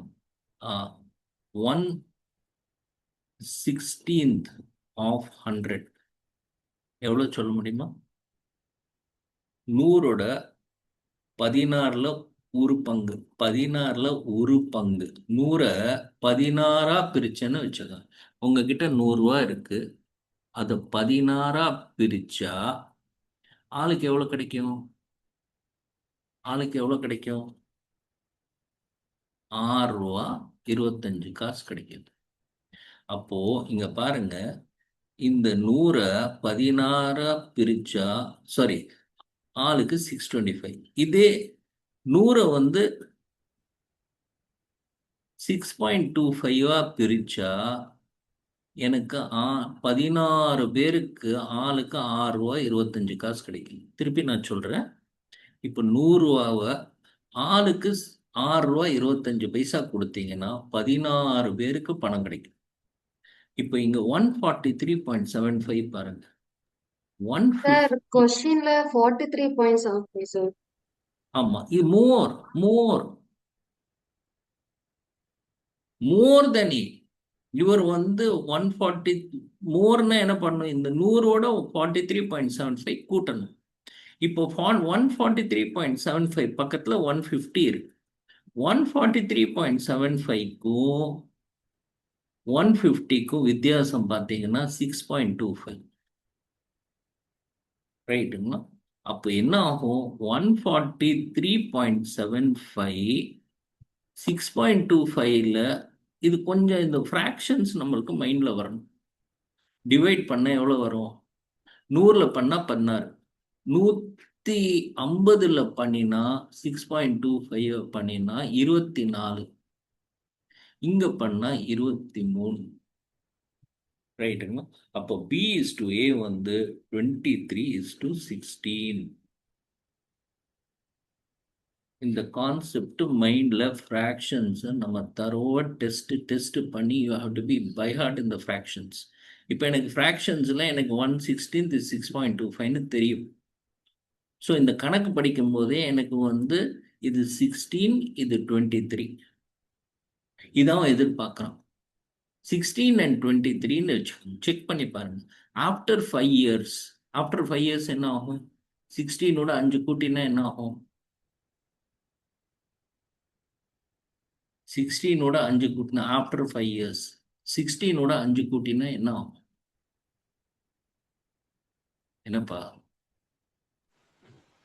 1/16 of 100 எவ்வளோ சொல்ல முடியுமா? 100ஓட 16ல ஒரு பங்கு, 16ல ஒரு பங்கு. 100 16ஆ பிரிச்சேன்னு வச்சுக்கோங்க. உங்ககிட்ட 100 ரூபா இருக்கு, அதை 16ஆ பிரிச்சா ஆளுக்கு எவ்வளோ கிடைக்கும்? 6 ரூபா 25 காசு கிடைக்குது. அப்போ இங்க பாருங்க, இந்த 100 16ஆ பிரிச்சா, சாரி, ஆளுக்கு 625. இதே 100 வந்து 6.25ஆ பிரிச்சா எனக்கு 16 பேருக்கு ஆளுக்கு 6 ரூபா 25 காசு கிடைக்கும். திருப்பி நான் சொல்றேன். இப்போ 100 ரூபாவை ஆளுக்கு 6 ரூபா 25 பைசா கொடுத்தீங்கன்னா 16 பேருக்கு பணம் கிடைக்கும். இப்போ இங்க 143.75 பாருங்க.
சார் கொஸ்டின்ல 43.75 சார்.
ஆமா, இது மோர் தென் இவர் வந்து 140 மோர்னா என்ன பண்ணும்? இந்த 100ஓட 43.75 கூட்டணும். இப்போ 143.75 பக்கத்துல 150 இருக்கு. 143.75க்கும் 150க்கும் வித்தியாசம் பார்த்தீங்கன்னா 6.25 ரைட்டுங்களா? அப்போ என்ன ஆகும்? 143.75 6.25ல இது கொஞ்சம் இந்த ஃப்ராக்ஷன்ஸ் நம்மளுக்கு மைண்ட்ல வரணும். டிவைட் பண்ண எவ்வளோ வரும்? 100ல பண்ணா 16, 150ல பண்ணினா 6.25 பண்ணினா 24, இங்க பண்ணா 23 ரைட்டுங்களா? அப்போ B/A வந்து 23:16. இந்த கான்செப்ட் மைண்ட்ல ஃப்ராக்ஷன்ஸ் நம்ம தரோவா டெஸ்ட் பண்ணி you have to be by heart இந்த ஃப்ராக்ஷன்ஸ். இப்போ எனக்கு ஃப்ராக்ஷன்ஸ்ல எனக்கு 1/16 6.25ன்னு தெரியும். ஸோ இந்த கணக்கு படிக்கும் போதே எனக்கு வந்து இது 16, இது 23, இதான் எதிர்பார்க்குறோம். 16 and 23ன்னு வச்சுக்கோங்க. செக் பண்ணி பாருங்க. ஆஃப்டர் 5 இயர்ஸ் என்ன ஆகும்? 16ஓட 5 கூட்டினா என்ன ஆகும்? 16ஓட 5 கூட்டினா ஆஃப்டர் 5 இயர்ஸ் 16ஓட 5 கூட்டினா என்ன ஆகும்? என்னப்பா?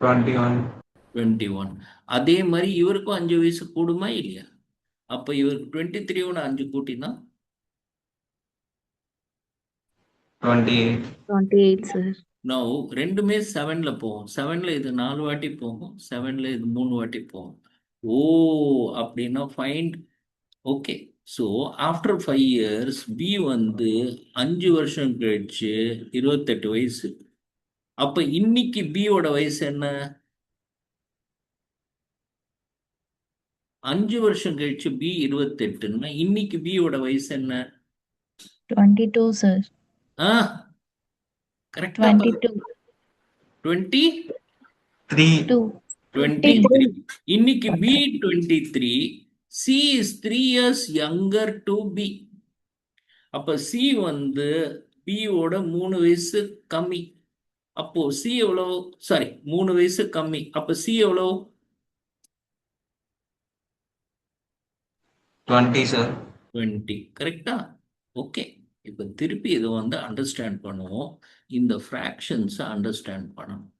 21. அதே மாதிரி இவருக்கும் 5 வயசு கூடுமா இல்லையா? அப்ப இவருக்கு 23ஓட 5 கூட்டினா
28
சார்.
நான் ரெண்டுமே 7ல போகும். 7ல இது 4 வாட்டி போகும், 7ல இது 3 வாட்டி போகும். ஓ, அப்படின்னா find. Okay, so after 5 years B வந்து 5 வருஷம் கழிச்சு 28 வயசு. அப்ப இன்னைக்கு பியோட வயசு என்ன? 5 வருஷம் கழிச்சு பி 28ன்னா இன்னைக்கு பியோட வயசு என்ன?
22 சார்.
கரெக்டா? 23. இன்னைக்கு B 23, C is 3 years younger to B. அப்ப சி வந்து பியோட 3 வயசு கம்மி. அப்போ சி எவ்வளோ? சாரி, 3 வயசு கம்மி. அப்ப சி எவ்வளோ?
20 சார்.
20. கரெக்டா? ஓகே, இப்போ திருப்பி இதை வந்து அண்டர்ஸ்டாண்ட் பண்ணுவோம். இந்த ஃப்ராக்ஷன்ஸை அண்டர்ஸ்டாண்ட் பண்ணணும்.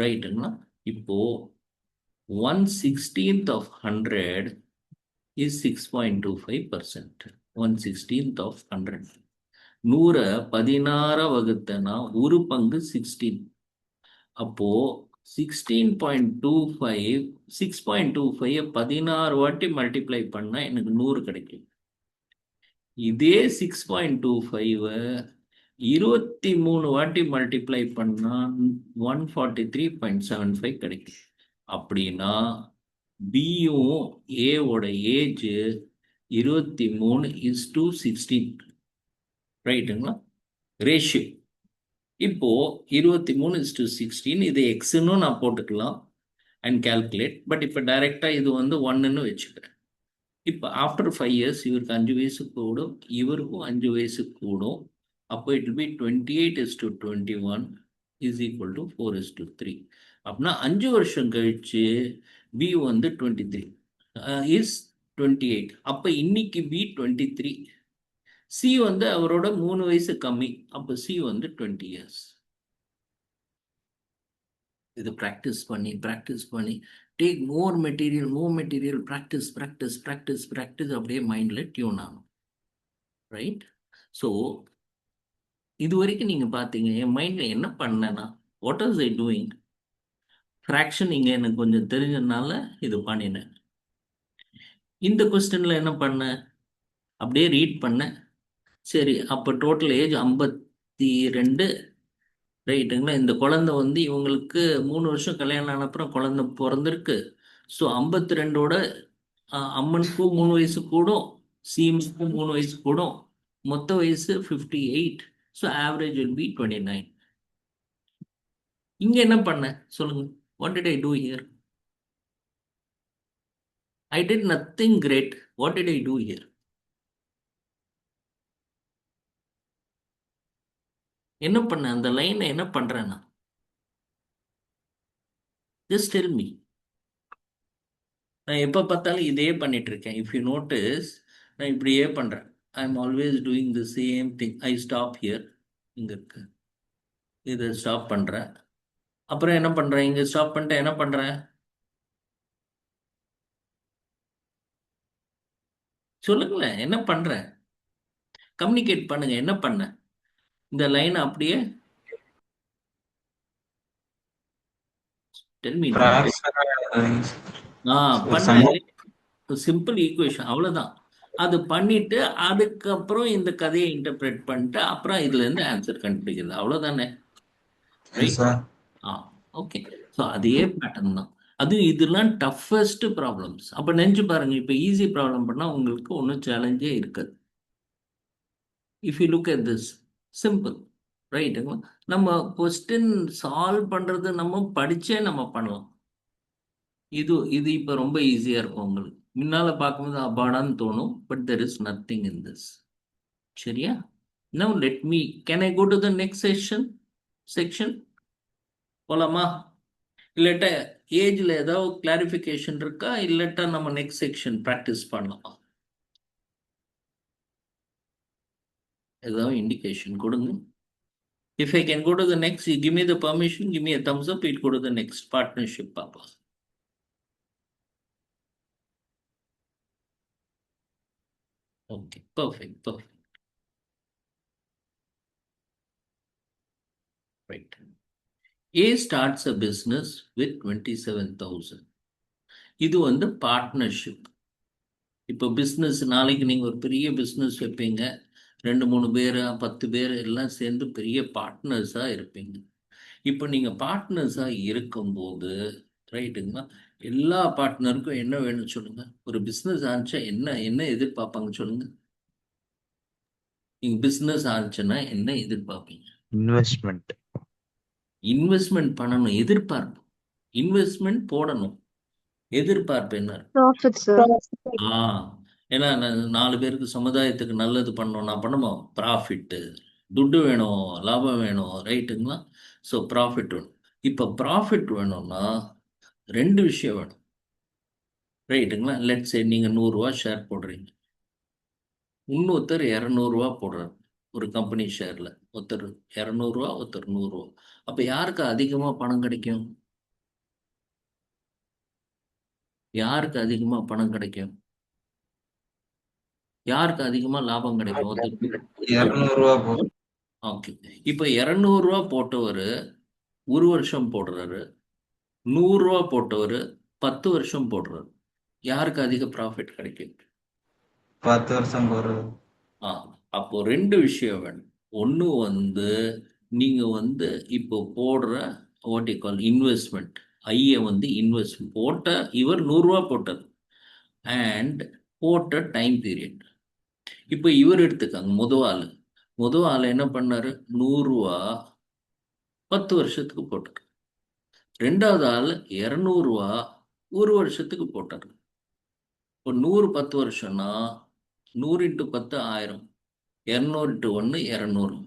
ரைட்டுங்களா? இப்போ 1/16th of 100 is 6.25%. 1/16th of 100. 100 16 வகுத்தனா ஒரு பங்கு 16. அப்போ 16.25 6.25 16 வாட்டி மல்டிப்ளை பண்ணா எனக்கு 100 கிடைக்கும். இதே 6.25 23 வாட்டி மல்டிப்ளை பண்ணா 143.75 கிடைக்கும். அப்படின்னா பியும் ஏவோட ஏஜ் 23:16. ரைட்டுங்களா? ரேஷியோ இப்போ 23:16 இது எக்ஸ்ன்னு நான் போட்டுக்கலாம் அண்ட் கால்குலேட். பட் இப்போ டைரக்டா இது வந்து 1ன்னு வச்சுக்கிறேன். இப்போ ஆஃப்டர் 5 years இவருக்கு 5 வயசு கூடும், இவருக்கும் 5 வயசு கூடும். அப்போ it will be 28:21 is equal to 4:3. அப்படின்னா 5 வருஷம் கழிச்சு பி வந்து 23 இஸ் 28. அப்போ இன்னைக்கு பி 23. சி வந்து அவரோட 3 வயசு கம்மி. அப்போ சி வந்து 20 years. இது ப்ராக்டிஸ் பண்ணி டேக் மோர் மெட்டீரியல் ப்ராக்டிஸ் அப்படியே மைண்டில் டியூன் ஆகும். ரைட்? ஸோ இது வரைக்கும் நீங்கள் பார்த்தீங்க என் மைண்டில் என்ன பண்ணேன்னா what as I doing? Fraction இங்கே எனக்கு கொஞ்சம் தெரிஞ்சதுனால இது பண்ணினேன். இந்த கொஸ்டினில் என்ன பண்ணேன்? அப்படியே ரீட் பண்ணேன். சரி, அப்போ டோட்டல் ஏஜ் 52. ரைட்டுங்களா? இந்த குழந்தை வந்து இவங்களுக்கு 3 வருஷம் கல்யாணம் ஆன அப்புறம் குழந்தை பிறந்திருக்கு. ஸோ 52ஓட அம்மனுக்கும் 3 வயசு கூடும், சீமுக்கும் 3 வயசு கூடும், மொத்த வயசு 58. So average will be 29. இங்க என்ன பண்ண சொல்லுங்க? What did I do here? I did nothing great. What did I do here? என்ன பண்ண? அந்த லைனை என்ன பண்றேன்னா ஜஸ்ட் டெல் மீ. நான் எப்போ பார்த்தாலும் இதே பண்ணிட்டு இருக்கேன். இஃப் யூ நோட்டிஸ் நான் இப்படியே பண்றேன். I am always doing the same thing. I stop here. இங்க இருக்கு, இதை ஸ்டாப் பண்றேன். அப்புறம் என்ன பண்றேன்? இங்க ஸ்டாப் பண்ணிட்டு என்ன பண்றேன்? சொல்லுங்களேன், என்ன பண்றேன்? கம்யூனிகேட் பண்ணுங்க. என்ன பண்ண? இந்த லைன் அப்படியே டெல் மீ. பண்ண சிம்பிள் ஈக்குவேஷன், அவ்வளவுதான். அது பண்ணிட்டு அதுக்கப்புறம் இந்த கதையை இன்டர்பிரேட் பண்ணிட்டு அப்புறம் இதுல இருந்து ஆன்சர் கண்டுபிடிக்கிறது, அவ்வளவுதானே? ஓகே. ஸோ அதே பேட்டர்ன் தான் அது. இதெல்லாம் டஃபஸ்ட் ப்ராப்ளம்ஸ். அப்ப நினைச்சு பாருங்க, இப்ப ஈஸி ப்ராப்ளம் பண்ணா உங்களுக்கு ஒன்றும் சேலஞ்சே இருக்காது. If you look at this simple. ரைட்டுங்களா? நம்ம கொஸ்டின் சால்வ் பண்றது நம்ம படிச்சே நம்ம பண்ணலாம். இது இது இப்ப ரொம்ப ஈஸியா இருக்கும் உங்களுக்கு. முன்னால பார்க்கும்போது அபாடான்னு தோணும். But there is nothing in this. சரியா? Now let me, can I go to the next section போலாமா? இல்லாட்டா ஏஜ்ல ஏதாவது கிளாரிஃபிகேஷன் இருக்கா? இல்லாட்டா நம்ம நெக்ஸ்ட் செக்ஷன் ப்ராக்டிஸ் பண்ணலாமா? ஏதாவது இண்டிகேஷன் கொடுங்க. If I can go to the next, give me the permission, give me a thumbs up, it go to the next partnership பார்க்கலாம். Okay, perfect. Right. A starts a business with 27,000. இது வந்து partnership. இப்போ business, நாளைக்கு நீங்கள் ஒரு பெரிய business வைப்பீங்க. 2-3 பேர் 10 பேர் எல்லாம் சேர்ந்து பெரிய பார்ட்னர்ஸாக இருப்பீங்க. இப்போ நீங்கள் பார்ட்னர்ஸாக இருக்கும்போது, ரைட்டுங்களா, எல்லா பார்ட்னருக்கும் என்ன வேணும் சொல்லுங்க? ஒரு பிஸ்னஸ் ஆரம்பிச்சா என்ன எதிர்பார்ப்பாங்க சொல்லுங்க? நீங்க பிஸ்னஸ் ஆரம்பிச்சுன்னா என்ன எதிர்பார்ப்பீங்க? இன்வெஸ்ட்மெண்ட் பண்ணணும், எதிர்பார்ப்பு. இன்வெஸ்ட்மெண்ட் போடணும், எதிர்பார்ப்பு என்ன?
Profit, sir.
ஏன்னா 4 பேருக்கு சமுதாயத்துக்கு நல்லது பண்ணணும்னா பண்ணுவோம். ப்ராஃபிட்டு, துட்டு வேணும், லாபம் வேணும். ரைட்டுங்களா? ஸோ ப்ராஃபிட் வேணும். இப்போ ப்ராஃபிட் வேணும்னா 2 விஷயம் வேணும். ரைட்டுங்களா? லெட்ஸ் சே நீங்கள் 100 ரூபா ஷேர் போடுறீங்க, இன்னொருத்தர் 200 ரூபா போடுறாரு. ஒரு கம்பெனி ஷேர்ல. ஒருத்தர் 200 ரூபா, ஒருத்தர் 100 ரூபா. அப்ப யாருக்கு அதிகமா பணம் கிடைக்கும்? யாருக்கு அதிகமா பணம் கிடைக்கும்? யாருக்கு அதிகமா லாபம் கிடைக்கும்? ஒருத்தருக்கு
200 ரூபா போகும்.
ஓகே. இப்ப 200 ரூபா போட்டவர் 1 வருஷம் போடுறாரு, 100 ரூபா போட்டவர் 10 வருஷம் போடுறாரு. யாருக்கு அதிக ப்ராஃபிட் கிடைக்கும்?
10 வருஷம் போறது.
அப்போ 2 விஷயம் வேணும். ஒன்று வந்து நீங்க வந்து இப்போ போடுற வாட் யூ கால் இன்வெஸ்ட்மெண்ட், ஐயை வந்து இன்வெஸ்ட் போட்ட இவர் 100 ரூபா போட்டார் அண்ட் போட்ட டைம் பீரியட். இப்போ இவர் எடுத்துக்காங்க முதல் ஆள் என்ன பண்ணாரு? 100 ரூபா 10 வருஷத்துக்கு போட்டார். ரெண்டாவது ஆள் 200 ரூபா 1 வருஷத்துக்கு போட்டார். இப்போ 100 10 வருஷம்னா 100 × 10 1000, 200 × 1 200,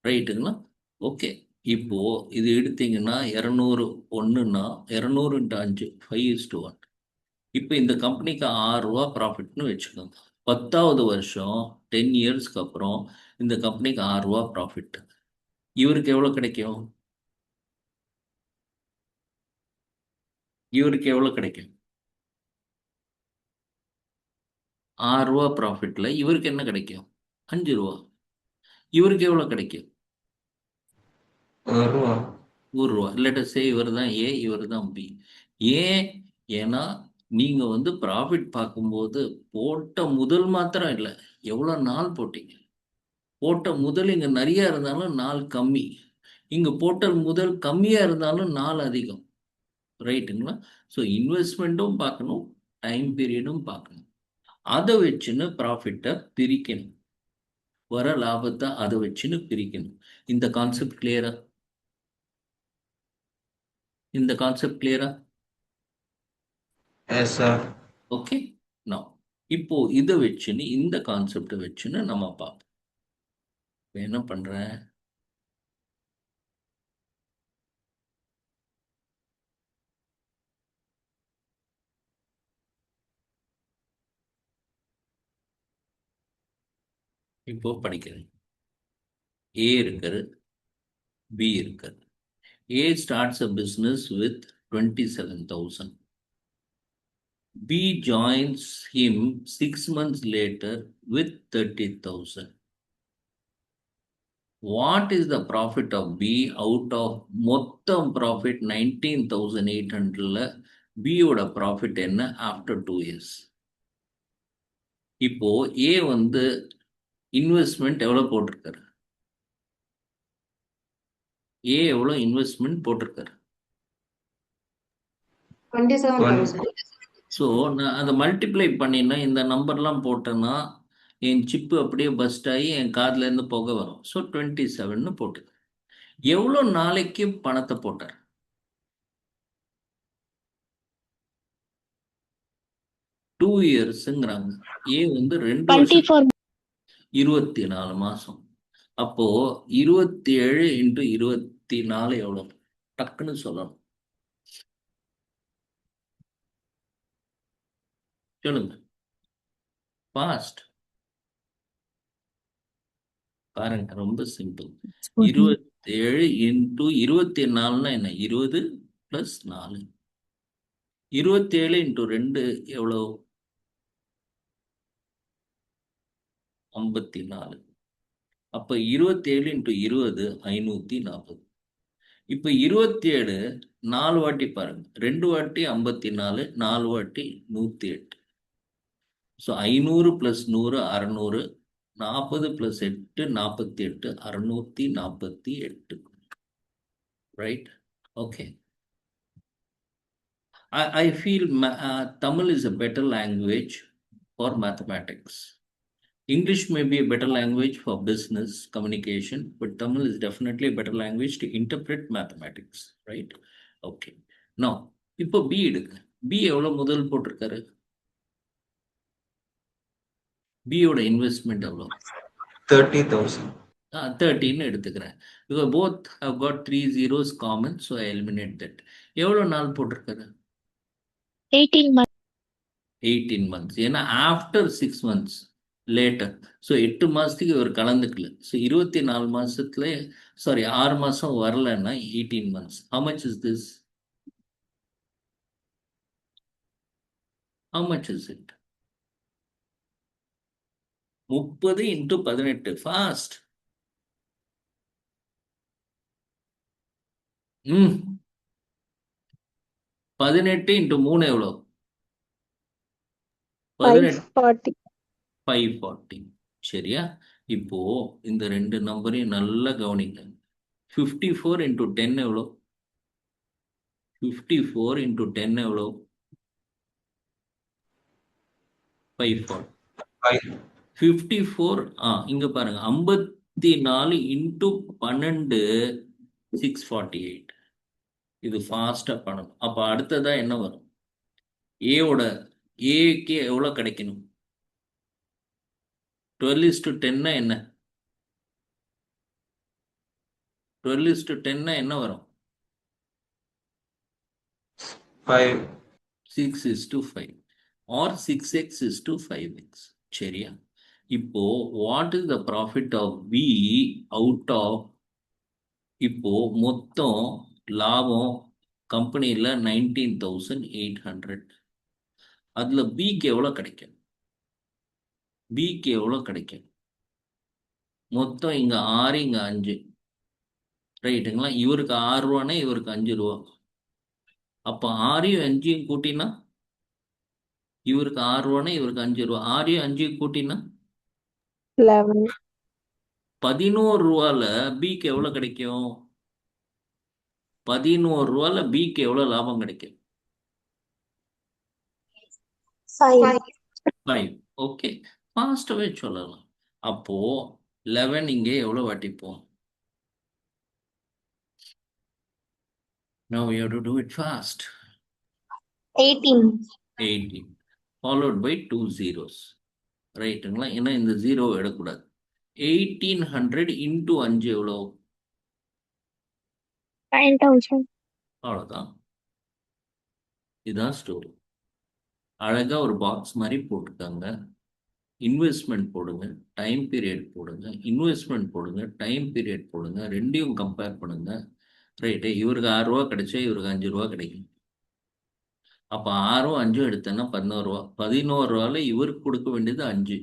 ரைட்டுங்களா? ஓகே. இப்போ இது எடுத்தீங்கன்னா 200 ஒன்றுன்னா 200 × 5 5:1. இப்போ இந்த கம்பெனிக்கு 6 ரூபா ப்ராஃபிட்னு வச்சுக்கோங்க. 10வது வருஷம் 10 இயர்ஸ்க்கு அப்புறம் இந்த கம்பெனிக்கு 6 ரூபா ப்ராஃபிட். இவருக்கு எவ்வளோ கிடைக்கும்? இவருக்கு எவ்வளோ கிடைக்கும்? 6 ரூபா ப்ராஃபிட்ல இவருக்கு என்ன கிடைக்கும்? 5 ரூபா. இவருக்கு எவ்வளோ கிடைக்கும்?
1 ரூபா.
1 ரூபா. லெட் சே இவர் தான் ஏ, இவர் தான் பி. ஏன்? ஏன்னா நீங்க வந்து ப்ராஃபிட் பார்க்கும்போது போட்ட முதல் மாத்திரம் இல்லை, எவ்வளோ நாள் போட்டீங்க. போட்ட முதல் இங்கே நிறைய இருந்தாலும் நாள் கம்மி, இங்கே போட்ட முதல் கம்மியாக இருந்தாலும் நாள் அதிகம், ரைட்டுங்களா? ஸோ இன்வெஸ்ட்மெண்ட்டும் பார்க்கணும், டைம் பீரியடும் பார்க்கணும். அதை வச்சுன்னு ப்ராஃபிட்டை பிரிக்கணும், வர லாபத்தை அதை வச்சுன்னு பிரிக்கணும். இந்த கான்செப்ட் கிளியரா? இந்த கான்செப்ட் கிளியரா?
Yes sir.
ஓகே. நான் இப்போ இதை வச்சுன்னு இந்த கான்செப்டை வச்சுன்னு நம்ம பார்ப்போம். இப்ப என்ன பண்றேன்? இப்போ படிக்கிறேன். ஏ இருக்காரு, பி இருக்காரு. A starts a business with 27,000. B joins him 6 months later with 30,000. What is the profit of B out of மொத்தம் profit 19,800ல B ஓட profit என்ன after 2 years? இப்போ A வந்து இன்வெஸ்ட்மெண்ட் எவ்வளவு போட்டிருக்காரு? A எவ்வளவு இன்வெஸ்ட்மெண்ட் போட்டிருக்காரு?
27,000.
ஸோ நான் அதை மல்டிப்ளை பண்ணினா இந்த நம்பர்லாம் போட்டேன்னா என் சிப்பு அப்படியே பஸ்ட் ஆகி என் காதுலேருந்து புகை வரும். ஸோ 27ன்னு போட்டு எவ்வளோ நாளைக்கு பணத்தை போட்டார்? 2 இயர்ஸுங்கிறாங்க. ஏ வந்து 2 வருஷம் 24 மாசம். அப்போ 27 × 24 எவ்வளோ? டக்குன்னு சொல்லணும், சொல்லுங்க ஃபாஸ்ட். பாருங்க, ரொம்ப சிம்பிள். 27 × 24னா என்ன? 20 + 4. 27 × 2 எவ்வளோ? 54. அப்ப 27 × 20 540. இப்ப 27 4 வாட்டி பாருங்க, 2 வாட்டி 54, 4 வாட்டி 108. So 500 + 100 600, 40 + 8 48, 648. Right? Okay. I feel Tamil is a better language for mathematics. English may be a better language for business communication, but Tamil is definitely a better language to interpret mathematics, right? Okay. Now, இப்போ B எடுங்க. B எவ்வளோ முதல் போட்டிருக்காரு? B யோட investment எவ்வளோ?
30,000.
13 எடுத்துக்கிறேன். Because both have got 3 zeros common, so I eliminate that. எவ்வளோ நாள் போட்டிருக்காரு?
18 months.
18 months. ஏன்னா after 6 months லேட்டர். ஸோ 8 மாசத்துக்கு இவர் கலந்துக்கல. ஸோ 24 மாசத்துல, சாரி 6 மாசம் வரலன்னா 18 months. How much is this? How much is it? 30 into 18. Fast. 18 into 3 எவ்வளோ? 18
540.
540. சரியா? இப்போ இந்த ரெண்டு நம்பரையும் நல்லா கவனிங்க. 54 into 10 எவ்வளோ? 54 into 10 எவ்வளோ? 540. 54, இங்க பாருங்க, 54 into 12 648. இது ஃபாஸ்டா பண்ணணும். அப்ப அடுத்ததா என்ன வரும்? ஏவோட ஏக்கு எவ்வளோ கிடைக்கணும்? 12:10 என்ன? 12:10 என்ன வரும்?
5.
6:5 or 6x/5x. சரியா? இப்போ what is the profit of B out of, இப்போ மொத்தம் லாபம் கம்பெனியில் 19,800. அதுல பிக்கு எவ்வளோ கிடைக்கும்? பிக்கு எவ்வளோ கிடைக்கும்? மொத்தம் இங்க 6, இங்க 5. ரைட்டுங்களா? இவருக்கு 6 ரூபானா இவருக்கு 5 ரூபா. அப்ப 6யும் 5யும் கூட்டினா இவருக்கு 6 ரூபானா இவருக்கு 5 ரூபா. 6யும் 5யும் கூட்டினா
11.
11 ரூபால பிக்கு எவ்வளவு கிடைக்கும்? 11 ரூபால பிக்கு எவ்வளவு லாபம் கிடைக்கும்?
5.
5. ஓகே, ஃபாஸ்டாவே சொல்லலாம். அப்போ 11 இங்கே எவ்வளவு வாட்டிப்போம்? Now we have to do it fast.
18.
18 followed by 2 zeros. ரைட்டுங்களா? ஏன்னா இந்த 0 எடுக்கக்கூடாது. 1800 into 5 எவ்வளோ?
9,000.
அவ்வளோதான். இதுதான் ஸ்டோரி. அழகா ஒரு பாக்ஸ் மாதிரி போட்டுக்காங்க. இன்வெஸ்ட்மெண்ட் போடுங்க, டைம் பீரியட் போடுங்க, இன்வெஸ்ட்மெண்ட் போடுங்க, டைம் பீரியட் போடுங்க, ரெண்டையும் கம்பேர் பண்ணுங்க. ரைட்டு, இவருக்கு 6 ரூபா கிடைச்சா இவருக்கு 5 ரூபா கிடைக்கும். அப்போ 6ம் 5ம் எடுத்தேன்னா 11 ரூபா. 11 ரூபால இவருக்கு கொடுக்க வேண்டியது 5.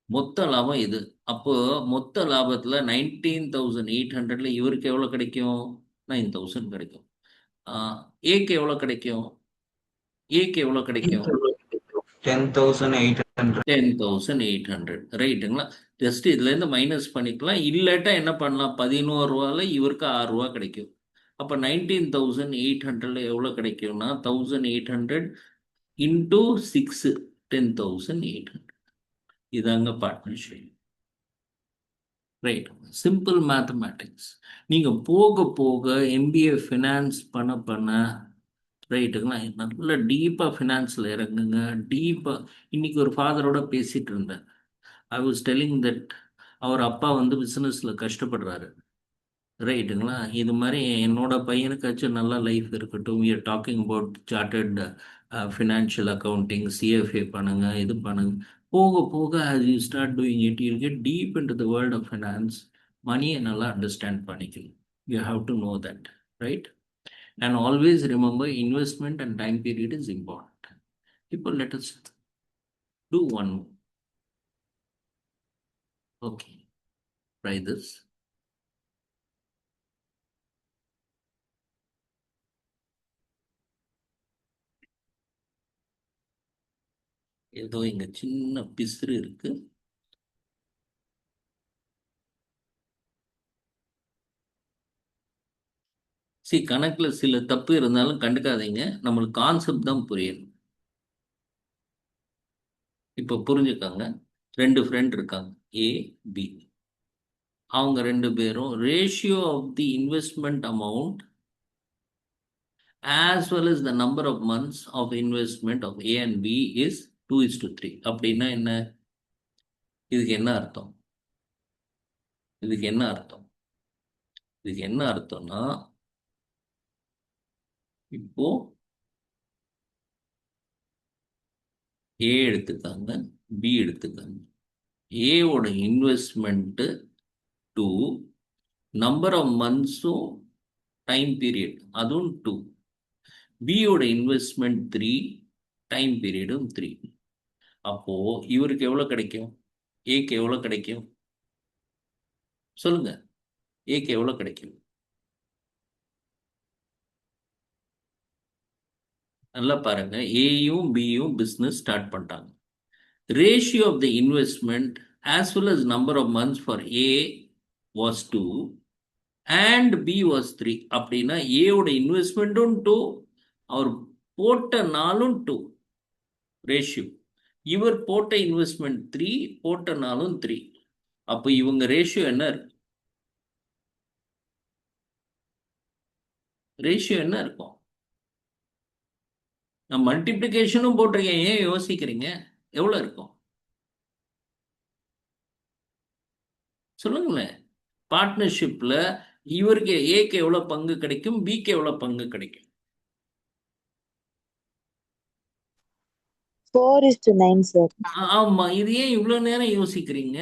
மொத்த லாபம் இது. அப்போ மொத்த லாபத்துல 19,800ல இவருக்கு எவ்வளவு கிடைக்கும்? 9,000 கிடைக்கும். ஏக்கு எவ்வளவு கிடைக்கும்? ஏக்கு எவ்வளவு கிடைக்கும்?
10,800.
10,800. ரைட்டுங்களா? ஜஸ்ட் இதுல இருந்து மைனஸ் பண்ணிக்கலாம். இல்லாட்டா என்ன பண்ணலாம்? 11 ரூபால இவருக்கு 6 ரூபா கிடைக்கும். அப்ப 19,800ல எவ்வளவு கிடைக்கும்னா 1,800 into 6, 10,800. இதாங்க பார்ட்னர்ஷிப். Right, simple mathematics. நீங்க போக போக எம்பிஏ ஃபினான்ஸ் பண்ண ரைட்டுங்களா, நல்ல டீப்பா ஃபினான்ஸ்ல இறங்குங்க. டீப்பா. இன்னைக்கு ஒரு ஃபாதரோட பேசிட்டு இருந்தேன். ஐ வாஸ் டெல்லிங் தட் அவர் அப்பா வந்து பிசினஸ்ல கஷ்டப்படுறாரு. ரைட்டுங்களா? இது மாதிரி என்னோட பையனுக்காச்சும் நல்ல லைஃப் இருக்கட்டும். we are talking about chartered financial accounting, CFA பண்ணுங்க, இது பண்ணுங்க. போக போக as you start doing it, you'll get deep into the world of finance. மணியை நல்லா அண்டர்ஸ்டாண்ட் பண்ணிக்கணும். You have to know that, right? And always remember, investment and time period is important. People, let us do one more. Okay, try this. ஏதோ இங்க சின்ன பிசுறு இருக்கு. கணக்குல சில தப்பு இருந்தாலும் கண்டுக்காதீங்க. நம்மளுக்கு கான்செப்ட் தான் புரியணும். இப்போ புரிஞ்சுக்காங்க. 2 ஃப்ரெண்ட் இருக்காங்க, ஏ பி. அவங்க 2 பேரும் ratio of the investment amount as well as the number of months of investment of A and B is 2:3. அப்படின்னா என்ன? இதுக்கு என்ன அர்த்தம்? இதுக்கு என்ன அர்த்தம்? இதுக்கு என்ன அர்த்தம்னா, இப்போ ஏ எடுத்துக்காங்க, பி எடுத்துக்காங்க. ஏவோட இன்வெஸ்ட்மெண்ட்டு 2, நம்பர் ஆஃப் மந்த்ஸும் டைம் பீரியட் அதுவும் 2, பியோட இன்வெஸ்ட்மெண்ட் 3, டைம் பீரியடும் 3. அப்போ இவருக்கு எவ்வளோ கிடைக்கும்? ஏக்கு எவ்வளோ கிடைக்கும்? சொல்லுங்க, ஏக்கு எவ்வளோ கிடைக்கும்? நல்லா பாருங்க, ஏயும் பியும் பிஸ்னஸ் ஸ்டார்ட் பண்ணிட்டாங்க. Ratio of the investment as well as number of months for A was 2 and B was 3. அப்படின்னா ஏவோட இன்வெஸ்ட்மெண்ட்டும் 2, அவர் போட்ட நாளும் 2 ரேஷியோ. இவர் போட்ட இன்வெஸ்ட்மெண்ட் 3, போட்ட நாளும் 3. அப்போ இவங்க ரேஷியோ என்ன இருக்கும்? ரேஷியோ என்ன இருக்கும்? நான் மல்டிப்ளிகேஷனும் போட்டிருக்கேன், ஏன் யோசிக்கிறீங்க? எவ்வளோ இருக்கும் சொல்லுங்களேன். பார்ட்னர்ஷிப்ல இவருக்கு ஏக்கு எவ்வளோ பங்கு கிடைக்கும், பிக்கு எவ்வளோ பங்கு கிடைக்கும்?
4:9 sir.
ஆமா, இது ஏன் இவ்வளோ நேரம் யோசிக்கிறீங்க?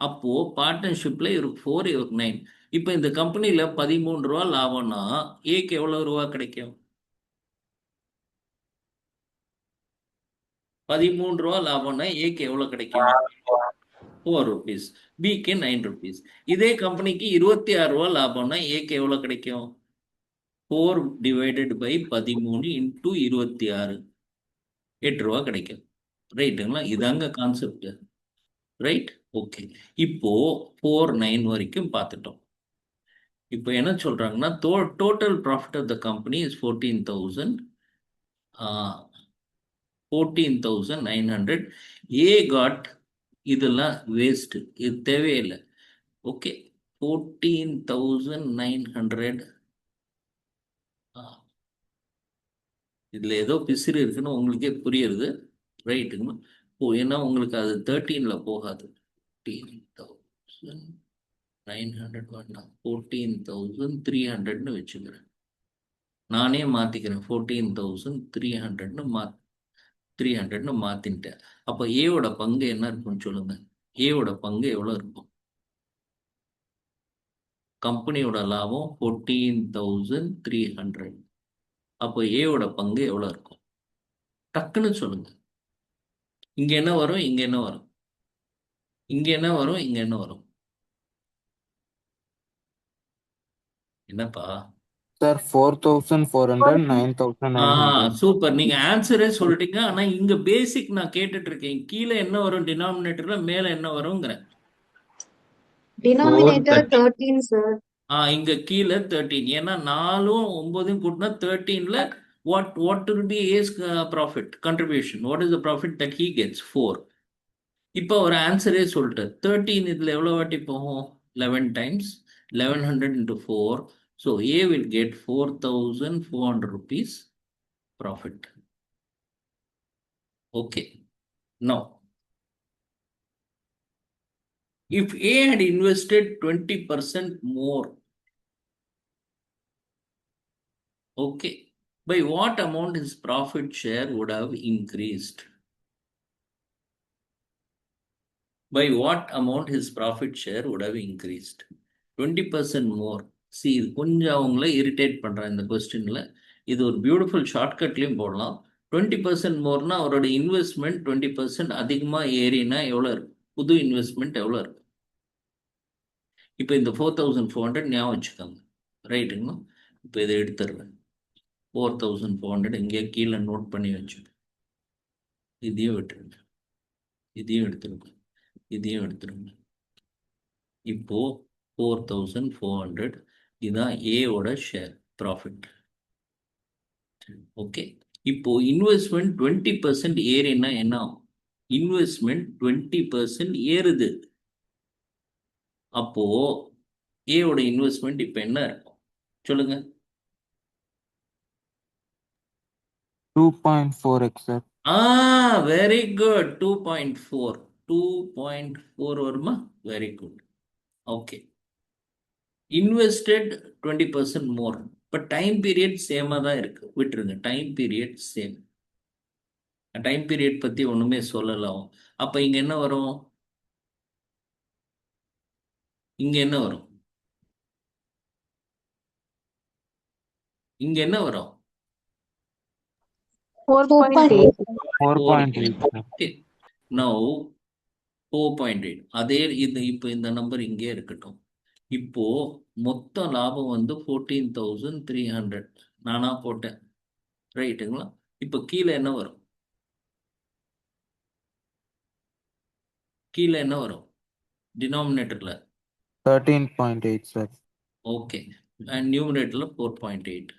அப்போ பார்ட்னர்ஷிப்ல இவருக்கு 4, இவருக்கு 9. இப்போ இந்த கம்பெனியில் 13 ரூபா லாபம்னா ஏக்கு எவ்வளோ ரூபா கிடைக்கும்? 13 ரூபா லாபம்னா ஏக்கு எவ்வளோ கிடைக்கும்? 4 rupees. பிக்கு 9 rupees. இதே கம்பெனிக்கு 26 ரூபா லாபம்னா ஏக்கு எவ்வளோ கிடைக்கும்? 4 divided by 13 into 26, 8 ரூபா கிடைக்கும். ரைட்டுங்களா? இதாங்க கான்செப்ட். Right, okay. இப்போ 4, 9 வரைக்கும் பார்த்துட்டோம். இப்போ என்ன சொல்றாங்கன்னா, total profit of the company is 14,900. ஏ காட், இதெல்லாம் வேஸ்ட், இது தேவையில்லை. ஓகே, 14,900. இதில் ஏதோ பிசிறு இருக்குன்னு உங்களுக்கே புரியுது. ரைட்டுங்களா? ஏன்னா உங்களுக்கு அது 13ல் போகாது. 14,900 வேண்டாம், 14,300ன்னு வச்சுக்கிறேன். நானே மாற்றிக்கிறேன், 14,300ன்னு மாற்றின்ட்டேன். அப்போ ஏவோட பங்கு என்ன இருக்குன்னு சொல்லுங்க. ஏவோட பங்கு எவ்வளோ இருக்கும்? கம்பெனியோட லாபம் 14,300. அப்போ ஏவோட பங்கு எவ்வளோ இருக்கும்? டக்குன்னு சொல்லுங்க. இங்க என்ன வரும், இங்க என்ன வரும், இங்க என்ன வரும், இங்க என்ன வரும்? என்னப்பா
சார் 4,400, 9,900.
சூப்பர், நீங்க ஆன்சரே சொல்லிட்டீங்க. ஆனா இங்க பேசிக் நான் கேட்டுட்டு இருக்கேன். கீழே என்ன வரும் டினாமினேட்டர்ல, மேல என்ன வரும்ங்கிறேன்.
Denominator 13, sir.
இங்க கீழே 13. ஏன்னா 4ம் 9ம் கூட்டினா 13ல what will be his profit contribution? What is the profit that he gets? 4. இப்போ ஒரு ஆன்சரே சொல்லிட்டு 13 இதுல எவ்வளவு வாட்டி போகும்? 11 times. 1100 into 4. So A will get 4,400 rupees profit. Okay. Now, if A had invested 20% more, okay, by what amount his profit share would have increased? By what amount his profit share would have increased? 20% more. See, இது கொஞ்சம் அவங்கள irritate பண்ணுறேன் இந்த கொஸ்டினில். இது ஒரு beautiful ஷார்ட்கட்லேயும் போடலாம். 20% மோர்னா அவரோட இன்வெஸ்ட்மெண்ட் 20% அதிகமாக ஏறினா எவ்வளோ இருக்கும்? புது இன்வெஸ்ட்மெண்ட் எவ்வளோ இருக்கும்? இப்போ இந்த 4,400 ஞாபகம் வச்சுக்கோங்க. ரைட்டுங்களா? இப்போ இதை எடுத்துடுறேன். 4,400 இங்கே கீழே நோட் பண்ணி வச்சுருங்க. இதையும் விட்டுருங்க, இதையும் எடுத்துருங்க, இதையும் எடுத்துருங்க. இப்போ 4,400 இதுதான் ஏவோட ஷேர் ப்ராஃபிட். ஓகே, இப்போ இன்வெஸ்ட்மெண்ட் 20% ஏறினா என்ன ஆகும்? இன்வெஸ்ட்மெண்ட் 20% ஏறுது. அப்போ ஏவோட இன்வெஸ்ட்மெண்ட் இப்போ என்ன இருக்கும் சொல்லுங்க?
2.4x sir.
Very good. 2.4. 2.4 வருமா? Very good. ஓகே, இன்வெஸ்டட் 20% மோர். இப்போ டைம் பீரியட் சேமாக தான் இருக்கு, விட்டுருங்க. Time period same. Time period பற்றி ஒன்றுமே சொல்லலாம். அப்போ இங்கே என்ன வரும்? இங்க என்ன வரும்? இங்க என்ன வரும்?
4.8.
4.8 sir.
Okay. Now 4.8. அதே இது இப்போ இந்த நம்பர் இங்கே இருக்கட்டும். இப்போ மொத்த லாபம் வந்து 14,300 நானா போட்டேன், ரைட்டுங்களா? இப்போ கீழே என்ன வரும்? கீழே என்ன வரும் டினாமினேட்டர்ல?
13.8 sir.
ஓகே, அண்ட் நியூமினேட்டர்ல 4.8.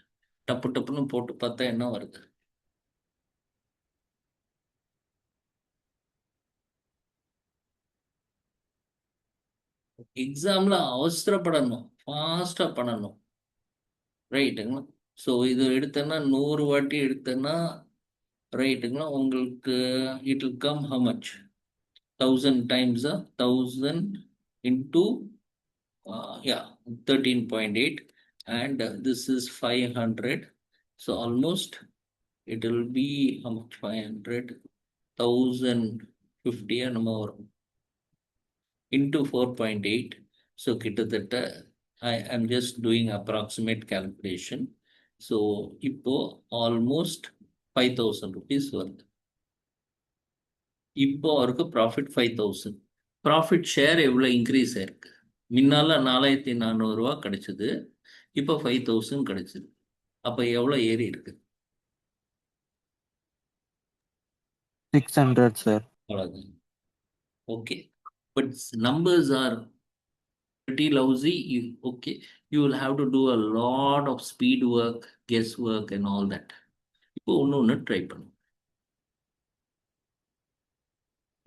டப்பு டப்புன்னு போட்டு பார்த்தா என்ன வருது? எக்ஸாம்ல அவசரப்படணும், ஃபாஸ்டா பண்ணணும், ரைட்டுங்களா? ஸோ இது எடுத்தேன்னா 100 வாட்டி எடுத்தேன்னா, ரைட்டுங்களா, உங்களுக்கு it will come how much? 1000 times 1000 into yeah 13.8, and this is 500. So almost it will be how much? 500 1050 என்னமோ வரும் into 4.8. So கிட்டத்தட்ட I am just doing approximate calculation. So இப்போ almost 5,000 rupees வருது. இப்போ அவருக்கு ப்ராஃபிட் 5,000. ப்ராஃபிட் ஷேர் எவ்வளோ increase ஆயிருக்கு? முன்னால 4,400 ரூபா கிடைச்சது, இப்போ 5,000 கிடைச்சது. அப்போ எவ்வளோ ஏறி இருக்கு?
600 sir.
அவ்வளோதான். Okay, but numbers are pretty lousy. Okay, you will have to do a lot of speed work, guess work and all that. இப்போ ஒன்று ட்ரை பண்ணும்.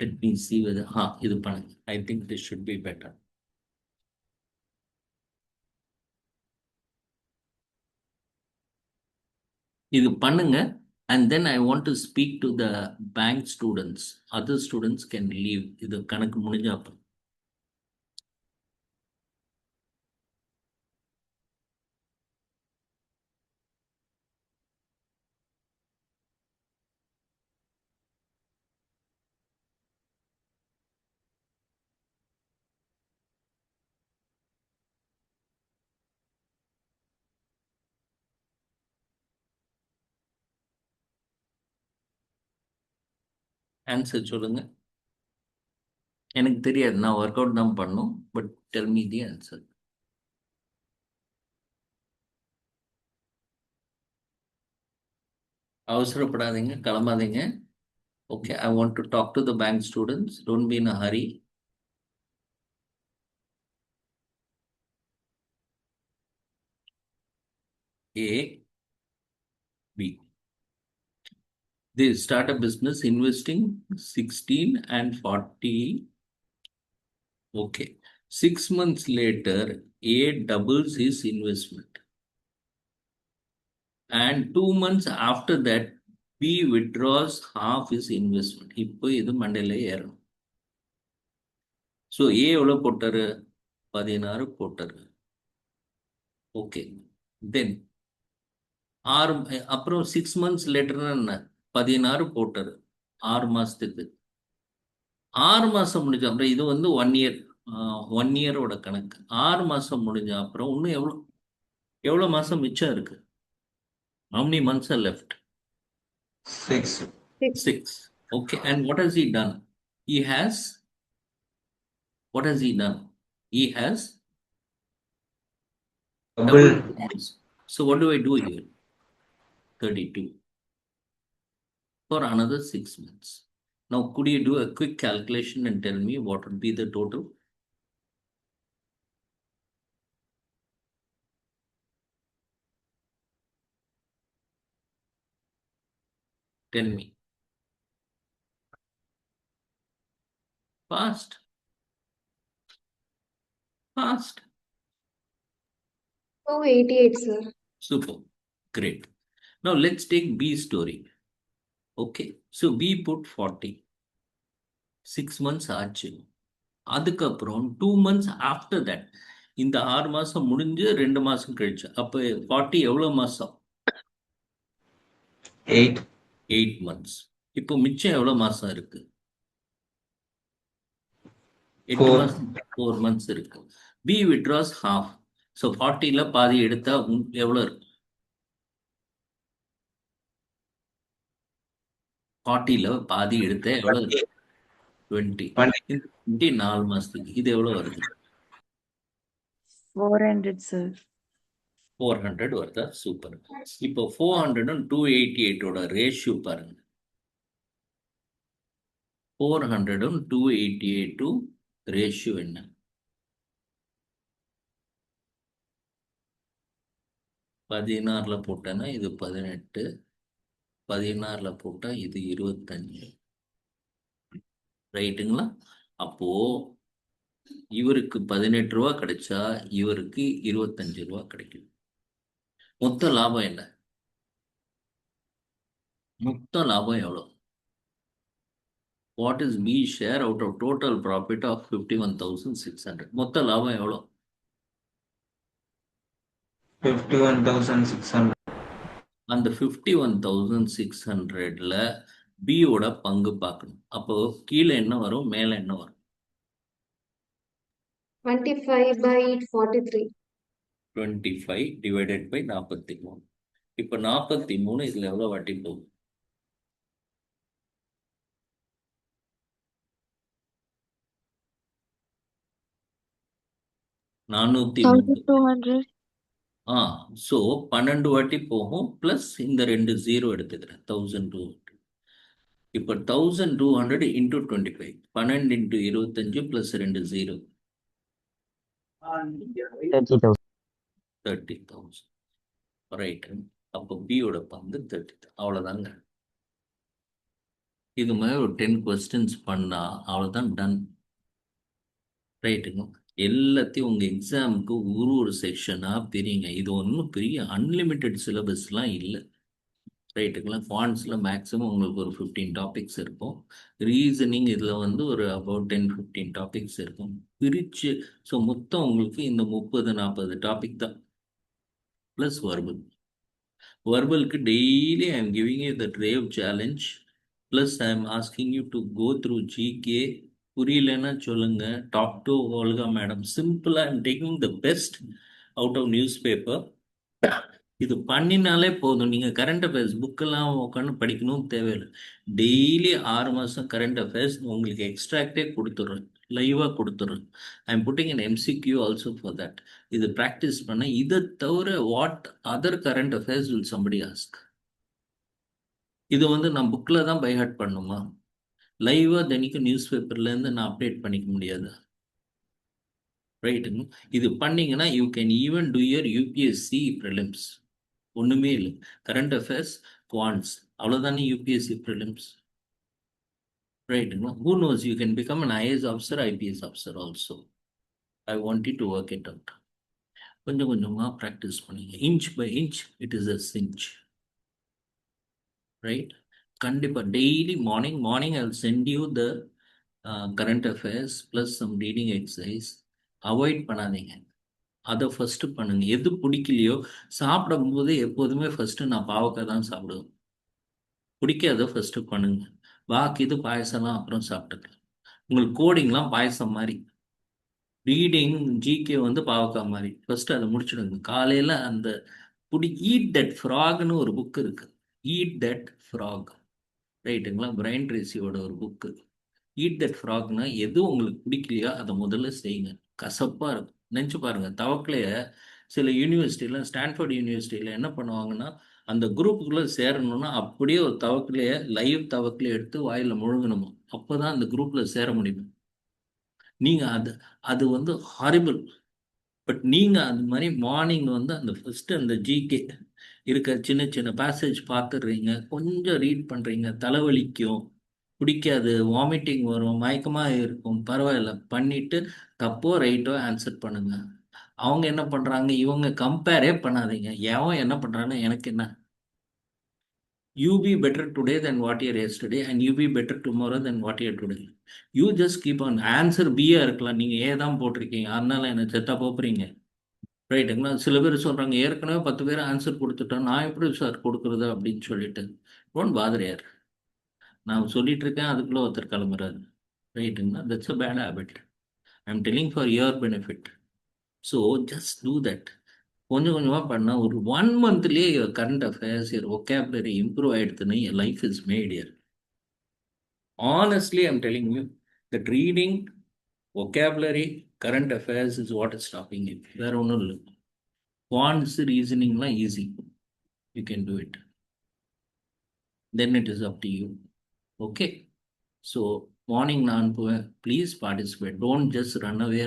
Let me see whether இது பண்ணுங்க. I think this should be better. இது பண்ணுங்க, and then I want to speak to the bank students. Other students can leave. இது கணக்கு முடிஞ்சா அப்புறம். ஆன்சர் சொல்லுங்க. எனக்கு தெரியாது, நான் ஒர்க் அவுட் தான் பண்ணும், but tell me the answer. அவசரப்படாதீங்க, கிளம்பாதீங்க. Okay, I want to talk to the bank students. Don't be in a hurry. A, B. They start a business investing 16 and 40. Okay. 6 months later, A doubles his investment. And 2 months after that, B withdraws half his investment. இப்போ இது மண்டையில ஏறணும். So A எவ்வளோ போட்டாரு? 16 போட்டாரு. Okay, தென் அப்புறம் 6 months லேட்டர்னா என்ன? 16 போட்டாரு 6 மாசத்துக்கு. 6 மாசம் முடிஞ்ச அப்புறம், இது வந்து 1 year, 1 year-ஓட கணக்கு. 6 மாசம் முடிஞ்ச அப்புறம் இன்னும் எவ்வளோ மாசம் மிச்சம் இருக்கு? How many months are left?
6.
6. Okay, and what has he done? What has he done? He has
Double.
doubled. So what do I do here? 32 for another 6 months. Now, could you do a quick calculation and tell me what would be the total? Tell me. Fast. Fast.
288, sir.
Super. Great. Now, let's take B story. Okay. So, B put 40. 6 months ஆச்சு. அதுக்கப்புறம் 2 months after that, இந்த 6 மாசம் முடிஞ்சு 2 மாசம் கழிச்சு, அப்போ 40 எவ்வளோ மாசம்?
8.
8 months. இப்போ மிச்சம் எவ்வளோ மாசம் இருக்கு? 8
4.
மாசம், 4 months இருக்கு. B withdraws half. So 40ல பாதி எடுத்தா எவ்வளவு இருக்கும்? 40ல பாதி எடுத்தா எவ்வளவு இருக்கும்? 20.
20.
4 மாசத்துக்கு இது எவ்வளவு வருது?
400 sir.
400 வருதா? சூப்பர். இப்போ 400 288 ஓட ரேஷியோ பாருங்க. 400 288 ரேஷியோ என்ன? 16ல போட்டேன்னா இது 18, 16ல போட்டா இது 25. ரைட்டுங்களா? அப்போ இவருக்கு 18 ரூபா கிடைச்சா இவருக்கு 25 ரூபா கிடைக்கும். மொத்த லாபம் என்ன? மொத்த லாபம் எவ்வளோ? What is B share out of total profit of 51,600? மொத்த லாபம் எவ்வளோ?
51,600.
அந்த 51,600ல பியோட பங்கு பார்க்கணும். அப்போ கீழே என்ன வரும், மேலே என்ன வரும்?
25/43.
25 டிவைடட் பை 43. இப்போ 43 இதில் எவ்வளோ வட்டி போகும்? 403.
1200.
ஸோ 12 வாட்டி போகும் ப்ளஸ் இந்த 2 0 எடுத்துக்கிறேன். 1200. இப்போ 1200 இன்டூ 25. 12 into 25 plus 2 0. 30,000. ரைட்டு. அப்போ பியோட பங்கு 30,000. அவ்வளோதாங்க. இது மாதிரி ஒரு 10 கொஸ்டின்ஸ் பண்ணால் அவ்வளோதான், டன். ரைட்டுங்க. எல்லாத்தையும் உங்கள் எக்ஸாமுக்கு ஒரு செக்ஷனாக பிரிங்க. இது ஒன்றும் பெரிய அன்லிமிட்டெட் சிலபஸ்லாம் இல்லை. ரைட்டுங்களா? குவான்ஸில் மேக்ஸிமம் உங்களுக்கு ஒரு 15 டாபிக்ஸ் இருக்கும். ரீசனிங் இதில் வந்து ஒரு அபவுட் 10-15 டாபிக்ஸ் இருக்கும் பிரித்து. ஸோ மொத்தம் உங்களுக்கு இந்த 30-40 டாபிக் தான், ப்ளஸ் வர்பல். வர்பலுக்கு daily I am giving you the ட்ரேவ் challenge, plus I am asking you to go through GK. புரியலன்னா சொல்லுங்க. Talk to Olga madam. சிம்பிளா I'm taking the best out of news paper. இது பண்ணினாலே போதும். நீங்க கரண்ட் அஃபேர்ஸ் புக்கெல்லாம் உட்காந்து படிக்கணும் தேவையில்லை. டெய்லி 6 மாசம் கரண்ட் அஃபேர்ஸ் உங்களுக்கு எக்ஸ்ட்ராக்டே கொடுத்துட்றேன், லைவா கொடுத்துட்றேன். I am pudding an MCQ also for that. இது ப்ராக்டிஸ் பண்ண. இதை தவிர what other current affairs will somebody ask? இது வந்து நான் புக்கில் தான் பைஹார்ட் பண்ணுமா? லைவாக தினிக்கும் நியூஸ் பேப்பர்லேருந்து நான் அப்டேட் பண்ணிக்க முடியாது. ரைட்டுங்க. இது பண்ணீங்கன்னா you can even do your UPSC prelims. ஒன்றுமே இல்லை. கரண்ட் அஃபேர்ஸ், குவான்ஸ், அவ்வளோதானே UPSC ப்ரிலிம்ஸ். ரைட்டுங்க. Who knows, you can become an IAS officer, IPS officer also. I want you to work it out. கொஞ்சம் கொஞ்சமாக ப்ராக்டிஸ் பண்ணிங்க. Inch by inch it is a cinch. Right? கண்டிப்பாக daily morning I will send you the current affairs plus some reading exercise. Avoid பண்ணாதீங்க. அதை first பண்ணுங்க. எது பிடிக்கலையோ சாப்பிடும்போது எப்போதுமே ஃபஸ்ட்டு நான் பாவக்காய் தான் சாப்பிடுவேன். பிடிக்காத ஃபஸ்ட்டு பண்ணுங்க. பாக்கி இது பாயசம்லாம் அப்புறம் சாப்பிட்டுக்கலாம். உங்களுக்கு கோடிங்லாம் பாயசம் மாதிரி, ரீடிங் ஜிகே வந்து பாவக்காய் மாதிரி. ஃபஸ்ட்டு அதை முடிச்சுடுங்க. காலையில் அந்த ஈட் தட் ஃப்ராக்னு ஒரு புக் இருக்குது. Eat that frock. ரைட்டுங்களா? பிரைன் ட்ரேசியோட ஒரு புக்கு. ஈட் தட் ஃப்ராக்னா எது உங்களுக்கு பிடிக்கலையோ அதை முதல்ல செய்யுங்க. கசப்பாக இருக்கும். நினச்சி பாருங்கள். தவக்கலையை சில யூனிவர்சிட்டியில், ஸ்டான்ஃபோர்ட் யூனிவர்சிட்டியில் என்ன பண்ணுவாங்கன்னா, அந்த குரூப்புக்குள்ளே சேரணும்னா அப்படியே ஒரு தவக்கலையை, லைவ் தவக்கலையை எடுத்து வாயில் முழுங்கணுமா. அப்போ தான் அந்த குரூப்பில் சேர முடியும். நீங்கள் அது வந்து ஹாரிபிள். பட் நீங்கள் அந்த மாதிரி மார்னிங் வந்து அந்த ஃபஸ்ட்டு அந்த ஜிகே இருக்க சின்ன சின்ன பேசேஜ் பார்த்துடுறீங்க, கொஞ்சம் ரீட் பண்ணுறீங்க. தலைவலிக்கும், பிடிக்காது, வாமிட்டிங் வரும், மயக்கமாக இருக்கும், பரவாயில்ல, பண்ணிவிட்டு தப்போ ரைட்டோ ஆன்சர் பண்ணுங்க. அவங்க என்ன பண்ணுறாங்க, இவங்க கம்பேரே பண்ணாதீங்க. எவன் என்ன பண்ணுறான்னு எனக்கு என்ன. You be better today than what you're yesterday and you be better tomorrow than what you're today. You just keep on. Answer பியாக இருக்கலாம், நீங்கள் ஏ தான் போட்டிருக்கீங்க, அதனால என்ன செத்தா போகிறீங்க. ரைட்டுங்களா? சில பேர் சொல்கிறாங்க ஏற்கனவே 10 பேர் ஆன்சர் கொடுத்துட்டோம், நான் எப்படி சார் கொடுக்குறது அப்படின்னு சொல்லிட்டு. டோன்ட் பாதர் யார். நான் சொல்லிட்டு இருக்கேன், அதுக்குள்ளே ஒருத்தர் கிளம்புறாரு. ரைட்டுங்களா? That's a bad habit. I am telling for your benefit. So just do that. கொஞ்சம் கொஞ்சமாக பண்ணால் ஒரு 1 monthலேயே your current affairs, your vocabulary improve ஆயிடுதுன்னு your life is made here. Honestly, I'm telling you, that reading, vocabulary, current affairs is what is stopping you. வேற ஒன்றும் இல்லை. Quants reasoningலாம் easy. You can do it. Then it is up to you. Okay? So, morning நான் போவேன். Please participate. Don't just run away.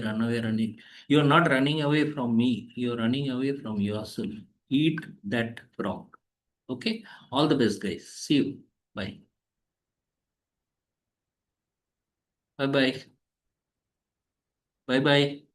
You're not running away from me. You're running away from yourself. Eat that frog. Okay? All the best, guys. See you. Bye. Bye-bye. Bye-bye.